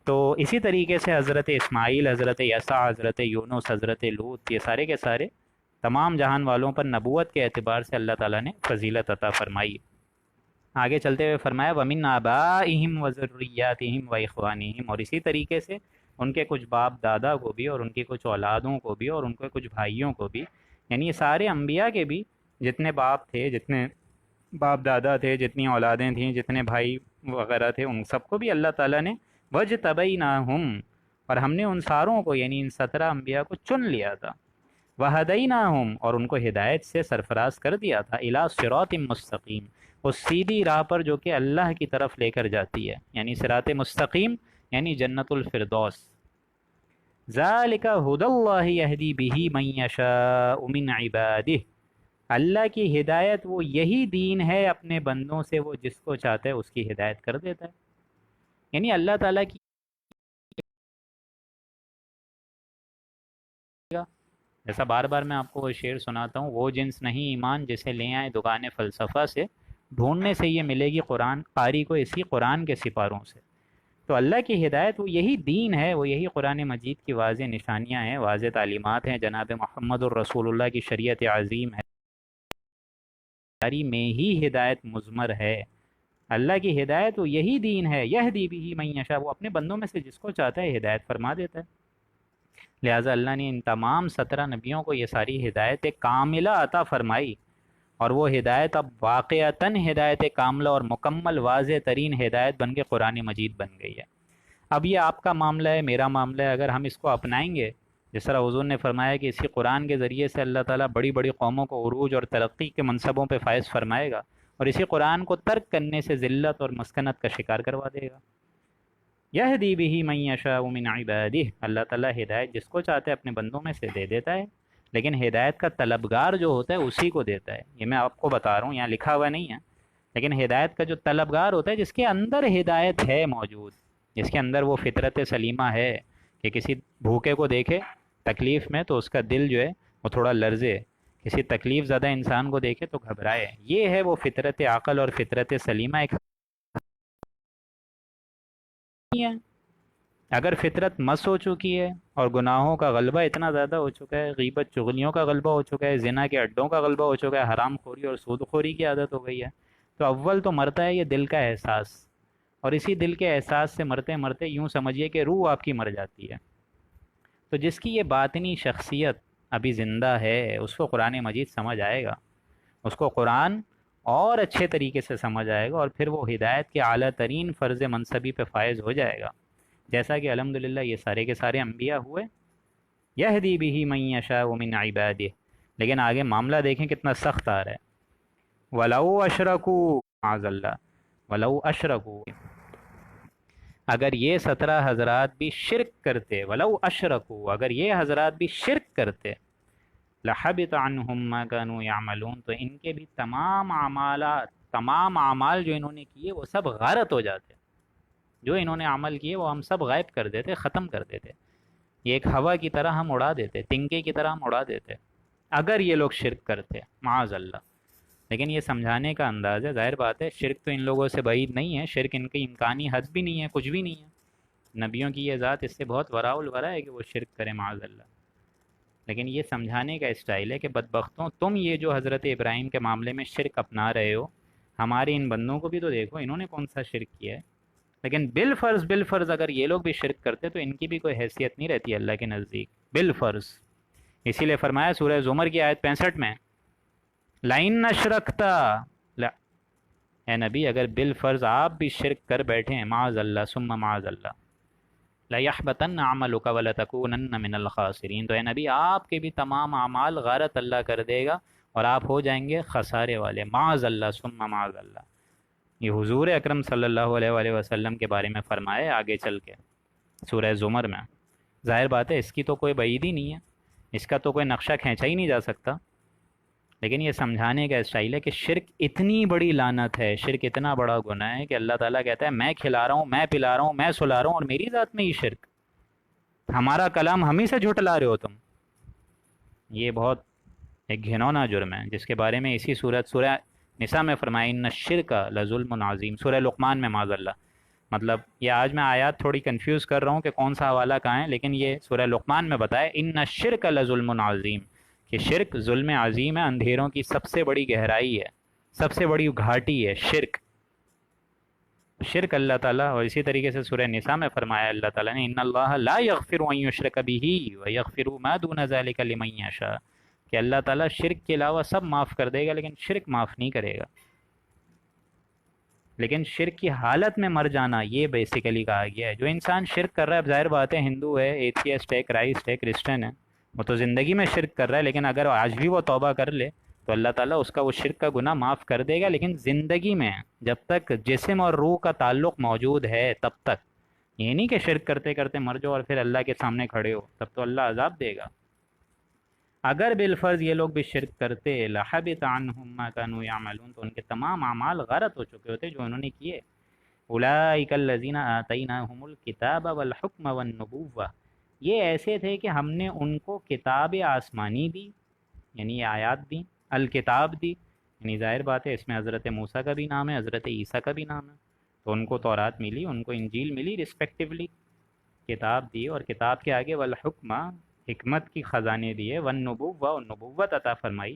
تو اسی طریقے سے حضرت اسماعیل، حضرت یسع، حضرت یونس، حضرت لوط، یہ سارے کے سارے تمام جہان والوں پر نبوت کے اعتبار سے اللہ تعالیٰ نے فضیلت عطا فرمائی۔ آگے چلتے ہوئے فرمایا وَمِنْ آبَائِهِمْ وَذُرِّيَّاتِهِمْ وَإِخْوَانِهِمْ، اور اسی طریقے سے ان کے کچھ باپ دادا کو بھی، اور ان کی کچھ اولادوں کو بھی، اور ان کے کچھ بھائیوں کو بھی، یعنی یہ سارے انبیاء کے بھی جتنے باپ تھے، جتنے باپ دادا تھے، جتنی اولادیں تھیں، جتنے بھائی وغیرہ تھے، ان سب کو بھی اللہ تعالیٰ نے وَاجْتَبَيْنَاهُمْ، اور ہم نے ان ساروں کو یعنی ان 17 انبیاء کو چن لیا تھا، وَهَدَيْنَاهُمْ، اور ان کو ہدایت سے سرفراز کر دیا تھا، إِلَىٰ صِرَاطٍ مستقیم، اس سیدھی راہ پر جو کہ اللہ کی طرف لے کر جاتی ہے، یعنی صراط مستقیم یعنی جنت الفردوس۔ ذَلِكَ هُدَى اللَّهِ يَهْدِي بِهِ مَن يَشَاءُ مِنْ عِبَادِهِ، اللہ کی ہدایت وہ یہی دین ہے اپنے بندوں سے، وہ جس کو چاہتا ہے اس کی ہدایت کر دیتا ہے، یعنی اللہ تعالیٰ کی جیسا بار بار میں آپ کو وہ شعر سناتا ہوں، وہ جنس نہیں ایمان جسے لے آئیں دکان فلسفہ سے، ڈھونڈنے سے یہ ملے گی قرآن قاری کو اسی قرآن کے سپاروں سے۔ تو اللہ کی ہدایت وہ یہی دین ہے، وہ یہی قرآن مجید کی واضح نشانیاں ہیں، واضح تعلیمات ہیں، جناب محمد الرسول اللہ کی شریعت عظیم ہے، ساری میں ہی ہدایت مضمر ہے۔ اللہ کی ہدایت وہ یہی دین ہے، یہدی بہ من یشاء، وہ اپنے بندوں میں سے جس کو چاہتا ہے ہدایت فرما دیتا ہے۔ لہٰذا اللہ نے ان تمام 17 نبیوں کو یہ ساری ہدایت کاملہ عطا فرمائی، اور وہ ہدایت اب واقعتاً ہدایت کاملہ اور مکمل واضح ترین ہدایت بن کے قرآن مجید بن گئی ہے۔ اب یہ آپ کا معاملہ ہے، میرا معاملہ ہے، اگر ہم اس کو اپنائیں گے، جس طرح حضور نے فرمایا کہ اسی قرآن کے ذریعے سے اللہ تعالیٰ بڑی بڑی قوموں کو عروج اور ترقی کے منصبوں پہ فائز فرمائے گا، اور اسی قرآن کو ترک کرنے سے ذلت اور مسکنت کا شکار کروا دے گا۔ یہدی بہ من یشاء من عبادہ، اللہ تعالیٰ ہدایت جس کو چاہتا ہے اپنے بندوں میں سے دے دیتا ہے، لیکن ہدایت کا طلبگار جو ہوتا ہے اسی کو دیتا ہے۔ یہ میں آپ کو بتا رہا ہوں، یہاں لکھا ہوا نہیں ہے، لیکن ہدایت کا جو طلبگار ہوتا ہے، جس کے اندر ہدایت ہے موجود، جس کے اندر وہ فطرت سلیمہ ہے کہ کسی بھوکے کو دیکھے تکلیف میں تو اس کا دل جو ہے وہ تھوڑا لرزے، کسی تکلیف زدہ انسان کو دیکھے تو گھبرائے، یہ ہے وہ فطرت عقل اور فطرت سلیمہ ایک ہے۔ اگر فطرت مس ہو چکی ہے اور گناہوں کا غلبہ اتنا زیادہ ہو چکا ہے، غیبت چغلیوں کا غلبہ ہو چکا ہے، زنا کے اڈوں کا غلبہ ہو چکا ہے، حرام خوری اور سود خوری کی عادت ہو گئی ہے، تو اول تو مرتا ہے یہ دل کا احساس، اور اسی دل کے احساس سے مرتے مرتے یوں سمجھیے کہ روح آپ کی مر جاتی ہے۔ تو جس کی یہ باطنی شخصیت ابھی زندہ ہے اس کو قرآن مجید سمجھ آئے گا، اس کو قرآن اور اچھے طریقے سے سمجھ آئے گا، اور پھر وہ ہدایت کے اعلیٰ ترین فرض منصبی پہ فائز ہو جائے گا، جیسا کہ الحمدللہ یہ سارے کے سارے انبیاء ہوئے۔ یہدی بہ من یشاء من عبادہ، لیکن آگے معاملہ دیکھیں کتنا سخت آ رہا ہے۔ وَلَوْ أَشْرَكُوا، معاذ اللہ، وَلَوْ أَشْرَكُوا، اگر یہ 17 حضرات بھی شرک کرتے، وَلَوْ أَشْرَكُوا، اگر یہ حضرات بھی شرک کرتے، لَحَبِطَ عَنْهُمْ مَا كَانُوا يَعْمَلُونَ، تو ان کے بھی تمام اعمال جو انہوں نے کیے وہ سب غارت ہو جاتے، جو انہوں نے عمل کیے وہ ہم سب غائب کر دیتے، ختم کر دیتے، یہ ایک ہوا کی طرح ہم اڑا دیتے، تنکے کی طرح ہم اڑا دیتے، اگر یہ لوگ شرک کرتے، معاذ اللہ۔ لیکن یہ سمجھانے کا انداز ہے، ظاہر بات ہے شرک تو ان لوگوں سے بعید نہیں ہے، شرک ان کی امکانی حد بھی نہیں ہے، کچھ بھی نہیں ہے، نبیوں کی یہ ذات اس سے بہت وراء الورا ہے کہ وہ شرک کرے، معاذ اللہ۔ لیکن یہ سمجھانے کا اسٹائل ہے کہ بدبختوں، تم یہ جو حضرت ابراہیم کے معاملے میں شرک اپنا رہے ہو، ہمارے ان بندوں کو بھی تو دیکھو، انہوں نے کون سا شرک کیا ہے۔ لیکن بالفرض اگر یہ لوگ بھی شرک کرتے تو ان کی بھی کوئی حیثیت نہیں رہتی اللہ کے نزدیک، بالفرض۔ اسی لیے فرمایا سورہ زمر کی آیت 65 میں، لَإِنَّ أَشْرَكْتَ، اے نبی اگر بالفرض آپ بھی شرک کر بیٹھے ہیں، معاذ اللہ ثم معاذ اللہ، لَيَحْبَطَنَّ عَمَلُكَ وَلَتَكُونَنَّ مِنَ الْخَاسِرِينَ، تو اے نبی آپ کے بھی تمام اعمال غارت اللہ کر دے گا اور آپ ہو جائیں گے خسارے والے، معاذ اللہ ثم معاذ اللہ۔ یہ حضور اکرم صلی اللہ علیہ وآلہ وسلم کے بارے میں فرمائے آگے چل کے سورہ زمر میں۔ ظاہر بات ہے اس کی تو کوئی بعید ہی نہیں ہے، اس کا تو کوئی نقشہ کھینچا ہی نہیں جا سکتا، لیکن یہ سمجھانے کا اسٹائل ہے کہ شرک اتنی بڑی لعنت ہے، شرک اتنا بڑا گناہ ہے کہ اللہ تعالیٰ کہتا ہے میں کھلا رہا ہوں، میں پلا رہا ہوں، میں سلا رہا ہوں، اور میری ذات میں ہی شرک، ہمارا کلام ہم ہی سے جھٹلا رہے ہو تم۔ یہ بہت ایک گھنونا جرم ہے جس کے بارے میں اسی سورہ نساء میں فرمایا ان الشرک لظلم عظیم، سورہ لقمان میں معاذ اللہ۔ مطلب یہ آج میں آیات تھوڑی کنفیوز کر رہا ہوں کہ کون سا حوالہ کہاں ہے، لیکن یہ سورہ لقمان میں بتایا ان الشرک لظلم عظیم، کہ شرک ظلم عظیم ہے، اندھیروں کی سب سے بڑی گہرائی ہے، سب سے بڑی گھاٹی ہے شرک۔ شرک اللہ تعالیٰ، اور اسی طریقے سے سورہ نساء میں فرمایا اللہ تعالیٰ نے ان اللہ لا یغفر ان یشرک بہ ویغفر ما دون ذلک لمن یشاء، کہ اللہ تعالیٰ شرک کے علاوہ سب معاف کر دے گا لیکن شرک معاف نہیں کرے گا۔ لیکن شرک کی حالت میں مر جانا یہ بیسیکلی کہا گیا ہے۔ جو انسان شرک کر رہا ہے، ظاہر بات ہے ہندو ہے، ایتھیسٹ ہے، کرائسٹ ہے، کرسچن ہے، وہ تو زندگی میں شرک کر رہا ہے، لیکن اگر آج بھی وہ توبہ کر لے تو اللہ تعالیٰ اس کا وہ شرک کا گناہ معاف کر دے گا، لیکن زندگی میں جب تک جسم اور روح کا تعلق موجود ہے تب تک، یہ نہیں کہ شرک کرتے کرتے مر جاؤ اور پھر اللہ کے سامنے کھڑے ہو، تب تو اللہ عذاب دے گا۔ اگر بالفرض یہ لوگ بھی شرک کرتے، لَحَبِطَ عَنْهُمْ مَا كَانُوا يَعْمَلُونَ، تو ان کے تمام اعمال غارت ہو چکے ہوتے جو انہوں نے کیے۔ أُولَٰئِكَ الَّذِينَ آتَيْنَاهُمُ الْكِتَابَ وَالْحُكْمَ وَالنُّبُوَّةَ، یہ ایسے تھے کہ ہم نے ان کو کتاب آسمانی دی، یعنی یہ آیات دی، الکتاب دی، یعنی ظاہر بات ہے اس میں حضرت موسیٰ کا بھی نام ہے، حضرت عیسیٰ کا بھی نام ہے، تو ان کو تورات ملی، ان کو انجیل ملی رسپیکٹیولی، کتاب دی، اور کتاب کے آگے والحکمہ، حکمت کی خزانے دیے، والنبوہ، اور نبوت عطا فرمائی۔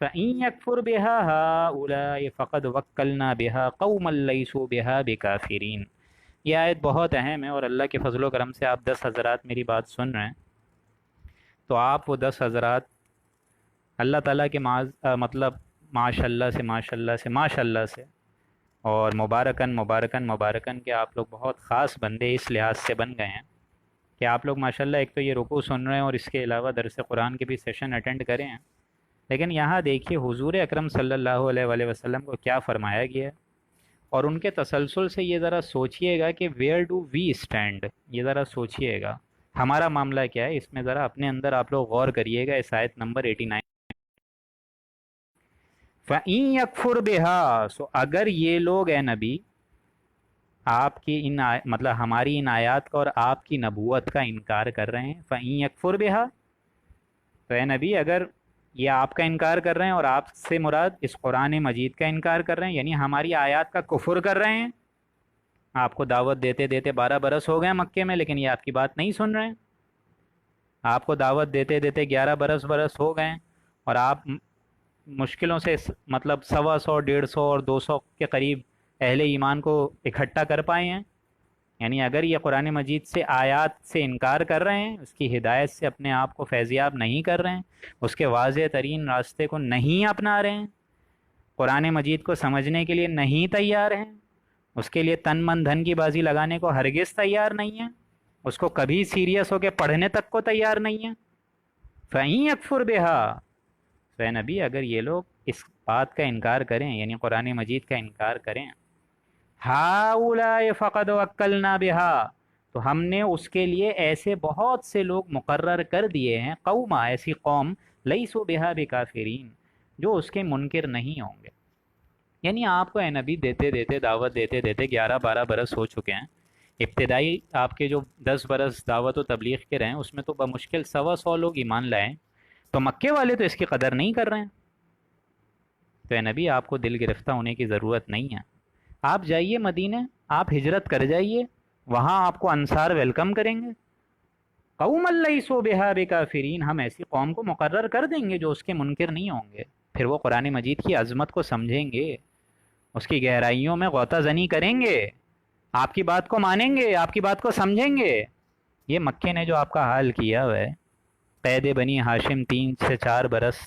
فَإِن يَكْفُرْ بِهَا هَؤُلَاءِ فَقَدْ وَكَّلْنَا بِهَا قَوْمًا لَيْسُوا بِهَا بِكَافِرِينَ۔ یہ آیت بہت اہم ہے، اور اللہ کے فضل و کرم سے آپ 10 حضرات میری بات سن رہے ہیں، تو آپ وہ 10 حضرات اللہ تعالیٰ کے مطلب ماشاء اللہ سے ماشاء اللہ سے ماشاء اللہ سے، اور مبارکاً مبارکاً مبارکاً کہ آپ لوگ بہت خاص بندے اس لحاظ سے بن گئے ہیں کہ آپ لوگ ماشاءاللہ ایک تو یہ رکوع سن رہے ہیں، اور اس کے علاوہ درس قرآن کے بھی سیشن اٹینڈ کریں ہیں۔ لیکن یہاں دیکھیے حضور اکرم صلی اللہ علیہ وآلہ وسلم کو کیا فرمایا گیا ہے، اور ان کے تسلسل سے یہ ذرا سوچئے گا کہ ویئر ڈو وی اسٹینڈ، یہ ذرا سوچئے گا ہمارا معاملہ کیا ہے، اس میں ذرا اپنے اندر آپ لوگ غور کریے گا۔ اس آیت نمبر 89، فَإِن يَكْفُرْ بِهَا، سو اگر یہ لوگ اے نبی آپ کی مطلب ہماری ان آیات کا اور آپ کی نبوت کا انکار کر رہے ہیں، فَإِن يَكْفُرْ بِهَا، تو اے نبی اگر یہ آپ کا انکار کر رہے ہیں، اور آپ سے مراد اس قرآن مجید کا انکار کر رہے ہیں، یعنی ہماری آیات کا کفر کر رہے ہیں، آپ کو دعوت دیتے دیتے 12 برس ہو گئے مکے میں، لیکن یہ آپ کی بات نہیں سن رہے ہیں، آپ کو دعوت دیتے دیتے 11 برس ہو گئے، اور آپ مشکلوں سے مطلب 125 150 اور 200 کے قریب اہل ایمان کو اکٹھا کر پائے ہیں، یعنی اگر یہ قرآن مجید سے آیات سے انکار کر رہے ہیں، اس کی ہدایت سے اپنے آپ کو فیضیاب نہیں کر رہے ہیں، اس کے واضح ترین راستے کو نہیں اپنا رہے ہیں، قرآن مجید کو سمجھنے کے لیے نہیں تیار ہیں، اس کے لیے تن من دھن کی بازی لگانے کو ہرگز تیار نہیں ہیں، اس کو کبھی سیریس ہو کے پڑھنے تک کو تیار نہیں ہیں، فَإِن يَكْفُرْ بِهَا، تو اے نبی اگر یہ لوگ اس بات کا انکار کریں، یعنی قرآن مجید کا انکار کریں، ہَؤُلَاءِ فَقَدْ وَكَّلْنَا بِهَا، تو ہم نے اس کے لیے ایسے بہت سے لوگ مقرر کر دیے ہیں، قوما، ایسی قوم، لَيْسُوا بِهَا بِكَافِرِينَ، جو اس کے منکر نہیں ہوں گے۔ یعنی آپ کو اے نبی دیتے دیتے دعوت دیتے دیتے 11 12 برس ہو چکے ہیں، ابتدائی آپ کے جو 10 برس دعوت و تبلیغ کے رہے ہیں، اس میں تو بمشکل 125 لوگ ایمان لائیں، تو مکے والے تو اس کی قدر نہیں کر رہے ہیں، تو اے نبی آپ کو دل گرفتہ ہونے کی ضرورت نہیں ہے، آپ جائیے مدینہ، آپ ہجرت کر جائیے، وہاں آپ کو انصار ویلکم کریں گے، قوم لیسوا بہا بکافرین، ہم ایسی قوم کو مقرر کر دیں گے جو اس کے منکر نہیں ہوں گے، پھر وہ قرآن مجید کی عظمت کو سمجھیں گے، اس کی گہرائیوں میں غوطہ زنی کریں گے، آپ کی بات کو مانیں گے، آپ کی بات کو سمجھیں گے۔ یہ مکے نے جو آپ کا حال کیا ہوا ہے، قید بنی ہاشم 3 سے 4 برس،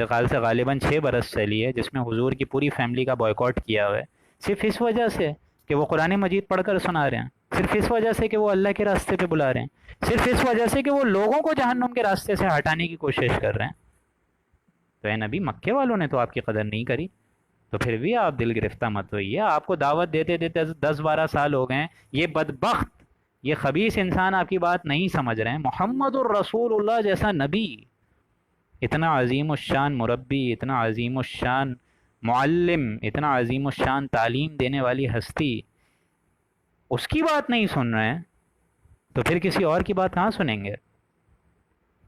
غال سے غالباً 6 برس چلی ہے، جس میں حضور کی پوری فیملی کا بائیکاٹ کیا ہوا ہے، صرف اس وجہ سے کہ وہ قرآن مجید پڑھ کر سنا رہے ہیں، صرف اس وجہ سے کہ وہ اللہ کے راستے پہ بلا رہے ہیں، صرف اس وجہ سے کہ وہ لوگوں کو جہنم کے راستے سے ہٹانے کی کوشش کر رہے ہیں، تو اے نبی مکے والوں نے تو آپ کی قدر نہیں کری، تو پھر بھی آپ دل گرفتہ مت ہوئیے، آپ کو دعوت دیتے دیتے 10 12 سال ہو گئے ہیں، یہ بدبخت، یہ خبیث انسان آپ کی بات نہیں سمجھ رہے ہیں۔ محمد الرسول اللہ جیسا نبی، اتنا عظیم الشان مربی، اتنا عظیم الشان معلم، اتنا عظیم الشان تعلیم دینے والی ہستی، اس کی بات نہیں سن رہے ہیں، تو پھر کسی اور کی بات کہاں سنیں گے؟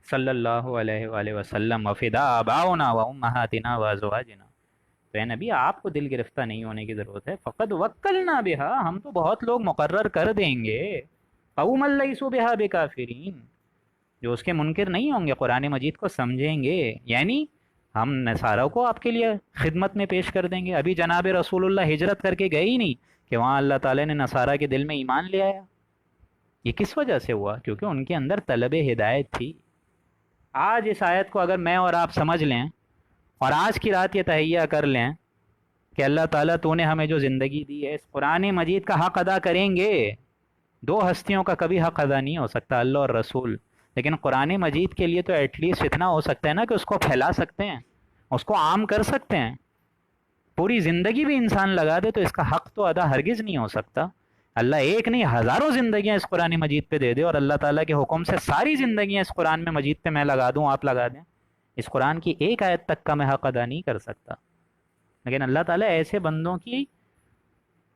صلی اللہ علیہ وآلہ وسلم، وفدا آباؤنا و امہاتنا و ازواجنا، تو اے نبی آپ کو دل گرفتہ نہیں ہونے کی ضرورت ہے، فقد وکلنا بہا، ہم تو بہت لوگ مقرر کر دیں گے، قوما لیسوا بہا بکافرین، جو اس کے منکر نہیں ہوں گے، قرآن مجید کو سمجھیں گے، یعنی ہم نصارہ کو آپ کے لیے خدمت میں پیش کر دیں گے۔ ابھی جناب رسول اللہ ہجرت کر کے گئے ہی نہیں کہ وہاں اللہ تعالیٰ نے نصارہ کے دل میں ایمان لے آیا، یہ کس وجہ سے ہوا؟ کیونکہ ان کے اندر طلب ہدایت تھی۔ آج اس آیت کو اگر میں اور آپ سمجھ لیں، اور آج کی رات یہ تہیہ کر لیں کہ اللہ تعالیٰ تو نے ہمیں جو زندگی دی ہے، اس قرآن مجید کا حق ادا کریں گے، دو ہستیوں کا کبھی حق ادا نہیں ہو سکتا، اللہ اور رسول، لیکن قرآن مجید کے لیے تو ایٹ لیسٹ اتنا ہو سکتا ہے نا کہ اس کو پھیلا سکتے ہیں، اس کو عام کر سکتے ہیں، پوری زندگی بھی انسان لگا دے تو اس کا حق تو ادا ہرگز نہیں ہو سکتا۔ اللہ ایک نہیں ہزاروں زندگیاں اس قرآن مجید پہ دے دے، اور اللہ تعالیٰ کے حکم سے ساری زندگیاں اس قرآن میں مجید پہ میں لگا دوں، آپ لگا دیں، اس قرآن کی ایک آیت تک کا میں حق ادا نہیں کر سکتا، لیکن اللہ تعالیٰ ایسے بندوں کی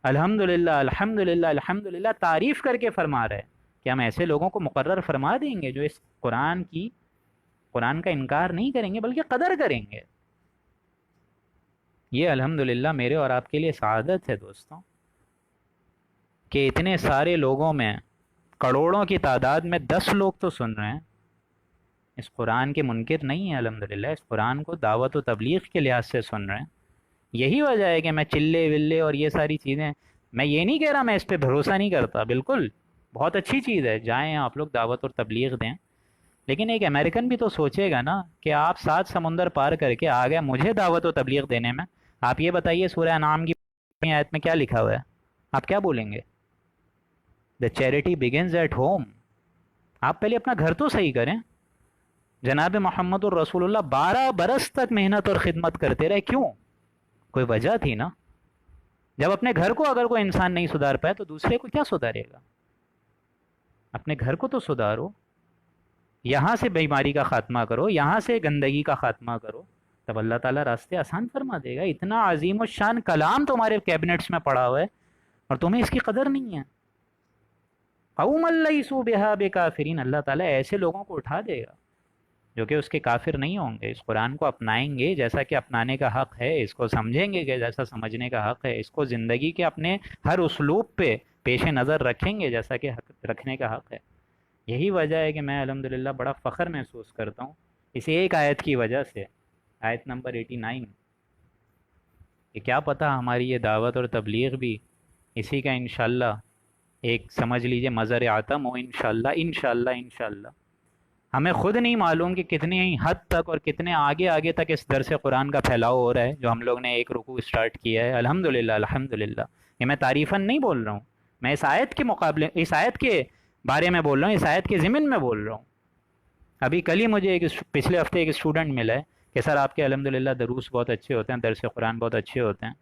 الحمدللہ الحمدللہ الحمدللہ تعریف کر کے فرما رہے کہ ہم ایسے لوگوں کو مقرر فرما دیں گے جو اس قرآن کا انکار نہیں کریں گے بلکہ قدر کریں گے۔ یہ الحمدللہ میرے اور آپ کے لیے سعادت ہے دوستوں کہ اتنے سارے لوگوں میں، کروڑوں کی تعداد میں 10 لوگ تو سن رہے ہیں، اس قرآن کے منکر نہیں ہیں الحمدللہ، اس قرآن کو دعوت و تبلیغ کے لحاظ سے سن رہے ہیں۔ یہی وجہ ہے کہ میں چلے ولے اور یہ ساری چیزیں، میں یہ نہیں کہہ رہا میں اس پہ بھروسہ نہیں کرتا، بالکل بہت اچھی چیز ہے، جائیں آپ لوگ دعوت اور تبلیغ دیں، لیکن ایک امریکن بھی تو سوچے گا نا کہ آپ 7 سمندر پار کر کے آ گئے مجھے دعوت و تبلیغ دینے میں۔ آپ یہ بتائیے سورہ انعام کی آیت میں کیا لکھا ہوا ہے؟ آپ کیا بولیں گے؟ دا چیریٹی بگنز ایٹ ہوم۔ آپ پہلے اپنا گھر تو صحیح کریں۔ جناب محمد الرسول اللہ 12 برس تک محنت اور خدمت کرتے رہے، کیوں؟ کوئی وجہ تھی نا۔ جب اپنے گھر کو اگر کوئی انسان نہیں سدھار پائے تو دوسرے کو کیا سدھارے گا؟ اپنے گھر کو تو سدھارو، یہاں سے بیماری کا خاتمہ کرو، یہاں سے گندگی کا خاتمہ کرو، تب اللہ تعالیٰ راستے آسان فرما دے گا۔ اتنا عظیم الشان کلام تمہارے کیبنٹس میں پڑا ہوا ہے اور تمہیں اس کی قدر نہیں ہے۔ قوم لیسوا بہا بکافرین، اللہ تعالیٰ ایسے لوگوں کو اٹھا دے گا جو کہ اس کے کافر نہیں ہوں گے، اس قرآن کو اپنائیں گے جیسا کہ اپنانے کا حق ہے، اس کو سمجھیں گے کہ جیسا سمجھنے کا حق ہے، اس کو زندگی کے اپنے ہر اسلوب پہ پیش نظر رکھیں گے جیسا کہ حق رکھنے کا حق ہے۔ یہی وجہ ہے کہ میں الحمدللہ بڑا فخر محسوس کرتا ہوں اس ایک آیت کی وجہ سے، آیت نمبر 89، کہ کیا پتہ ہماری یہ دعوت اور تبلیغ بھی اسی کا انشاءاللہ ایک سمجھ لیجئے مظہر عتم ہو، انشاءاللہ انشاءاللہ انشاءاللہ۔ ہمیں خود نہیں معلوم کہ کتنی حد تک اور کتنے آگے آگے تک اس درس قرآن کا پھیلاؤ ہو رہا ہے، جو ہم لوگ نے ایک رکوع اسٹارٹ کیا ہے الحمدللہ الحمدللہ۔ یہ میں تعریفاً نہیں بول رہا ہوں، میں اس آیت کے مقابلے، اس آیت کے بارے میں بول رہا ہوں، اس آیت کے ضمن میں بول رہا ہوں۔ ابھی کل ہی مجھے پچھلے ہفتے ایک اسٹوڈنٹ ملا ہے کہ سر آپ کے الحمدللہ دروس بہت اچھے ہوتے ہیں، درس قرآن بہت اچھے ہوتے ہیں،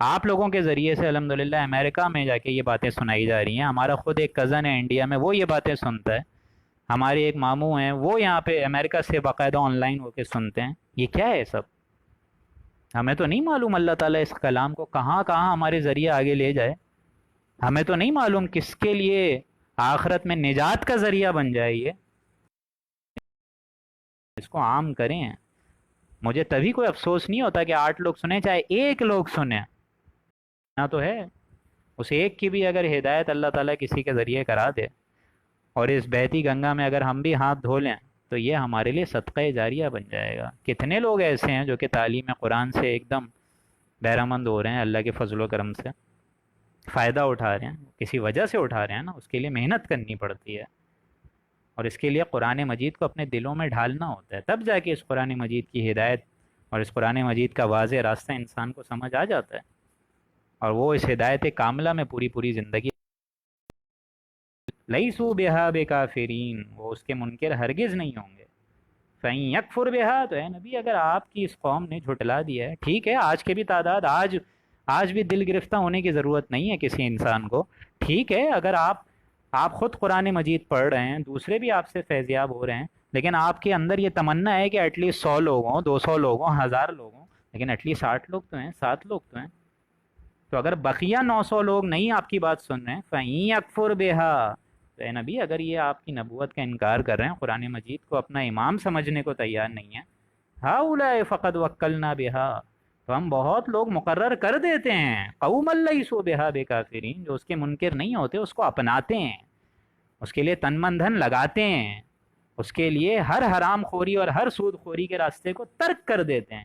آپ لوگوں کے ذریعے سے الحمدللہ امریکہ میں جا کے یہ باتیں سنائی جا رہی ہیں۔ ہمارا خود ایک کزن ہے انڈیا میں، وہ یہ باتیں سنتا ہے، ہمارے ایک ماموں ہیں وہ یہاں پہ امریکہ سے باقاعدہ آن لائن ہو کے سنتے ہیں۔ یہ کیا ہے سب؟ ہمیں تو نہیں معلوم اللہ تعالیٰ اس کلام کو کہاں کہاں ہمارے ذریعے آگے لے جائے، ہمیں تو نہیں معلوم کس کے لیے آخرت میں نجات کا ذریعہ بن جائے۔ یہ اس کو عام کریں، مجھے تبھی کوئی افسوس نہیں ہوتا کہ 8 لوگ سنیں چاہے 1 لوگ سنیں، نہ تو ہے اس ایک کی بھی اگر ہدایت اللہ تعالیٰ کسی کے ذریعے کرا دے، اور اس بہتی گنگا میں اگر ہم بھی ہاتھ دھو لیں تو یہ ہمارے لیے صدقہ جاریہ بن جائے گا۔ کتنے لوگ ایسے ہیں جو کہ تعلیم قرآن سے ایک دم بہرہ مند ہو رہے ہیں، اللہ کے فضل و کرم سے فائدہ اٹھا رہے ہیں، کسی وجہ سے اٹھا رہے ہیں نا، اس کے لیے محنت کرنی پڑتی ہے، اور اس کے لیے قرآن مجید کو اپنے دلوں میں ڈھالنا ہوتا ہے، تب جا کے اس قرآن مجید کی ہدایت اور اس قرآن مجید کا واضح راستہ انسان کو سمجھ آ جاتا ہے، اور وہ اس ہدایت کاملہ میں پوری زندگی۔ لیسوا بہا بکافرین، وہ اس کے منکر ہرگز نہیں ہوں گے۔ فَإِن یکفر بہا، تو اے نبی اگر آپ کی اس قوم نے جھٹلا دیا ہے، ٹھیک ہے آج کے بھی تعداد، آج بھی دل گرفتہ ہونے کی ضرورت نہیں ہے کسی انسان کو، ٹھیک ہے اگر آپ خود قرآن مجید پڑھ رہے ہیں، دوسرے بھی آپ سے فیضیاب ہو رہے ہیں، لیکن آپ کے اندر یہ تمنا ہے کہ ایٹ لیسٹ 100 لوگ ہوں، 200 لوگ ہوں، 1000 لوگ ہوں، لیکن ایٹ لیسٹ 8 لوگ تو ہیں، 7 لوگ تو ہیں۔ تو اگر بقیہ 900 لوگ نہیں آپ کی بات سن رہے ہیں، فَإِن یکفر بہا، تو اے نبی اگر یہ آپ کی نبوت کا انکار کر رہے ہیں، قرآن مجید کو اپنا امام سمجھنے کو تیار نہیں ہے، ہؤلاء فقد وکلنا بہا، تو ہم بہت لوگ مقرر کر دیتے ہیں، قوما لیسوا بہا بکافرین، جو اس کے منکر نہیں ہوتے اس کو اپناتے ہیں، اس کے لیے تن من دھن لگاتے ہیں، اس کے لیے ہر حرام خوری اور ہر سود خوری کے راستے کو ترک کر دیتے ہیں،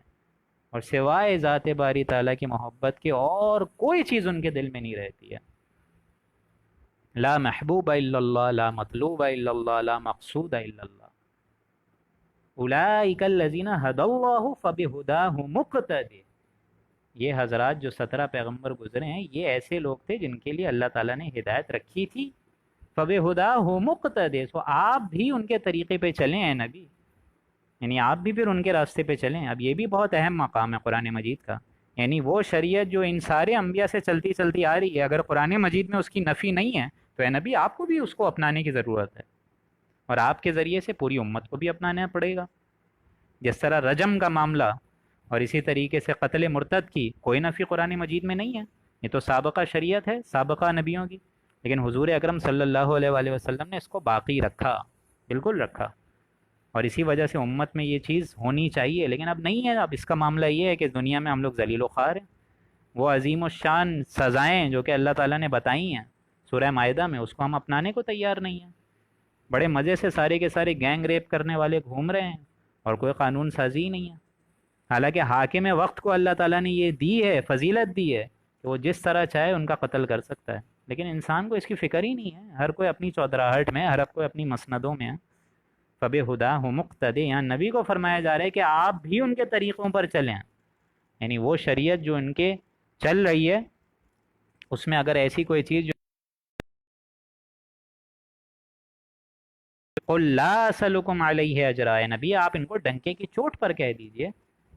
اور سوائے ذات باری تعالیٰ کی محبت کے اور کوئی چیز ان کے دل میں نہیں رہتی ہے۔ لا محبوب الا اللہ، لا مطلوب الا اللہ، لا مقصود الا اللہ۔ اولئک الذین ھدی اللہ فبہداہ مقتدی، یہ حضرات جو 17 پیغمبر گزرے ہیں یہ ایسے لوگ تھے جن کے لیے اللہ تعالیٰ نے ہدایت رکھی تھی، فبہداہ مقتدی، سو آپ بھی ان کے طریقے پہ چلیں اے نبی، یعنی آپ بھی پھر ان کے راستے پہ چلیں۔ اب یہ بھی بہت اہم مقام ہے قرآن مجید کا، یعنی وہ شریعت جو ان سارے انبیاء سے چلتی چلتی آ رہی ہے، اگر قرآن مجید میں اس کی نفی نہیں ہے تو اے نبی آپ کو بھی اس کو اپنانے کی ضرورت ہے، اور آپ کے ذریعے سے پوری امت کو بھی اپنانا پڑے گا۔ جس طرح رجم کا معاملہ اور اسی طریقے سے قتل مرتد کی کوئی نفی قرآن مجید میں نہیں ہے، یہ تو سابقہ شریعت ہے سابقہ نبیوں کی، لیکن حضور اکرم صلی اللہ علیہ وآلہ وسلم نے اس کو باقی رکھا، بالکل رکھا۔ اور اسی وجہ سے امت میں یہ چیز ہونی چاہیے، لیکن اب نہیں ہے۔ اب اس کا معاملہ یہ ہے کہ دنیا میں ہم لوگ ذلیل و خوار ہیں۔ وہ عظیم الشان سزائیں جو کہ اللہ تعالیٰ نے بتائی ہیں سورہ مائدہ میں، اس کو ہم اپنانے کو تیار نہیں ہیں۔ بڑے مزے سے سارے کے سارے گینگ ریپ کرنے والے گھوم رہے ہیں اور کوئی قانون سازی ہی نہیں ہے۔ حالانکہ حاکم وقت کو اللہ تعالیٰ نے یہ دی ہے، فضیلت دی ہے کہ وہ جس طرح چاہے ان کا قتل کر سکتا ہے، لیکن انسان کو اس کی فکر ہی نہیں ہے۔ ہر کوئی اپنی چودراہٹ میں، ہر کوئی اپنی مسندوں میں ہے۔ فَبِهُدَاهُ مُقْتَدِي، یہاں نبی کو فرمایا جا رہا ہے کہ آپ بھی ان کے طریقوں پر چلیں، یعنی وہ شریعت جو ان کے چل رہی ہے اس میں اگر ایسی کوئی چیز جو قُلْ لَا أَسْأَلُكُمْ عَلَيْهِ أَجْرًا، اے نبی آپ ان کو ڈنکے کی چوٹ پر کہہ دیجئے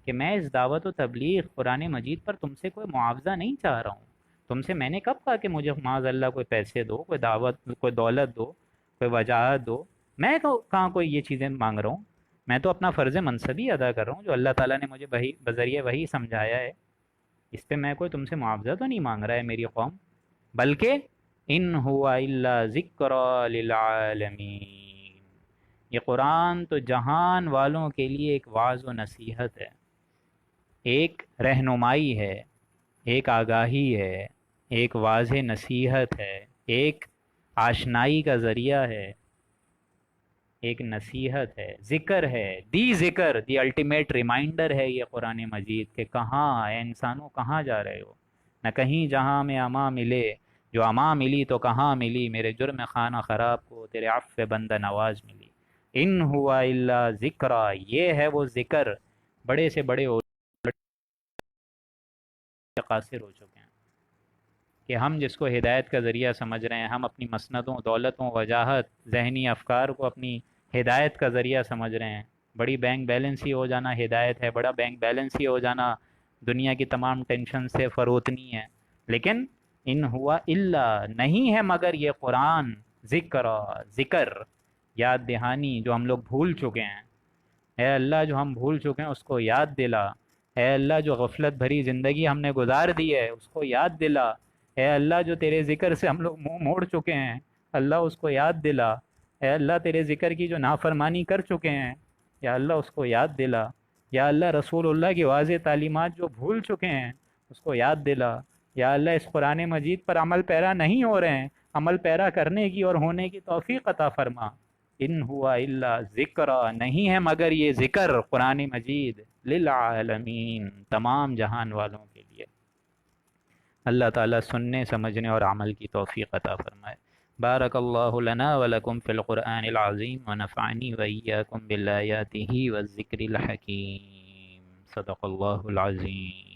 کہ میں اس دعوت و تبلیغ قرآن مجید پر تم سے کوئی معاوضہ نہیں چاہ رہا ہوں۔ تم سے میں نے کب کہا کہ مجھے معاذ اللہ کوئی پیسے دو، کوئی دعوت، کوئی دولت دو، کوئی وجاہت دو؟ میں کہاں کوئی یہ چیزیں مانگ رہا ہوں؟ میں تو اپنا فرض منصبی ادا کر رہا ہوں جو اللہ تعالیٰ نے مجھے بذریعہ وحی سمجھایا ہے۔ اس پہ میں کوئی تم سے معاوضہ تو نہیں مانگ رہا ہے میری قوم، بلکہ ان ہوا الا ذکر للعالمین، یہ قرآن تو جہان والوں کے لیے ایک واعظ و نصیحت ہے، ایک رہنمائی ہے، ایک آگاہی ہے، ایک واضح نصیحت ہے، ایک آشنائی کا ذریعہ ہے، ایک نصیحت ہے، ذکر ہے، دی ذکر، دی الٹیمیٹ ریمائنڈر ہے یہ قرآن مجید کہ کہاں اے انسانوں کہاں جا رہے ہو؟ نہ کہیں جہاں میں اما ملے، جو اما ملی تو کہاں ملی، میرے جرم خانہ خراب کو تیرے عفو بندہ نواز ملی۔ ان ہوا الا ذکر، یہ ہے وہ ذکر، بڑے سے بڑے قاصر ہو چکے ہیں کہ ہم جس کو ہدایت کا ذریعہ سمجھ رہے ہیں، ہم اپنی مسندوں، دولتوں، وجاہت، ذہنی افکار کو اپنی ہدایت کا ذریعہ سمجھ رہے ہیں۔ بڑی بینک بیلنس ہی ہو جانا ہدایت ہے، بڑا بینک بیلنس ہی ہو جانا دنیا کی تمام ٹینشن سے فروتنی ہے۔ لیکن ان ہوا الا، نہیں ہے مگر یہ قرآن، ذکر، یاد دہانی جو ہم لوگ بھول چکے ہیں۔ اے اللہ جو ہم بھول چکے ہیں اس کو یاد دلا، اے اللہ جو غفلت بھری زندگی ہم نے گزار دی ہے اس کو یاد دلا، اے اللہ جو تیرے ذکر سے ہم لوگ منہ موڑ چکے ہیں اللہ اس کو یاد دلا، اے اللہ تیرے ذکر کی جو نافرمانی کر چکے ہیں یا اللہ اس کو یاد دلا، یا اللہ رسول اللہ کی واضح تعلیمات جو بھول چکے ہیں اس کو یاد دلا، یا اللہ اس قرآن مجید پر عمل پیرا نہیں ہو رہے ہیں، عمل پیرا کرنے کی اور ہونے کی توفیق عطا فرما۔ ان ہوا الا ذکر، نہیں ہے مگر یہ ذکر قرآن مجید للعالمین، تمام جہان والوں کے لیے۔ اللہ تعالیٰ سننے، سمجھنے اور عمل کی توفیق عطا فرمائے۔ بارک اللہ لنا ولکم فی القرآن العظیم ونفعنی وإیاکم بالآیاتہ والذکر الحکیم۔ صدق اللہ العظیم۔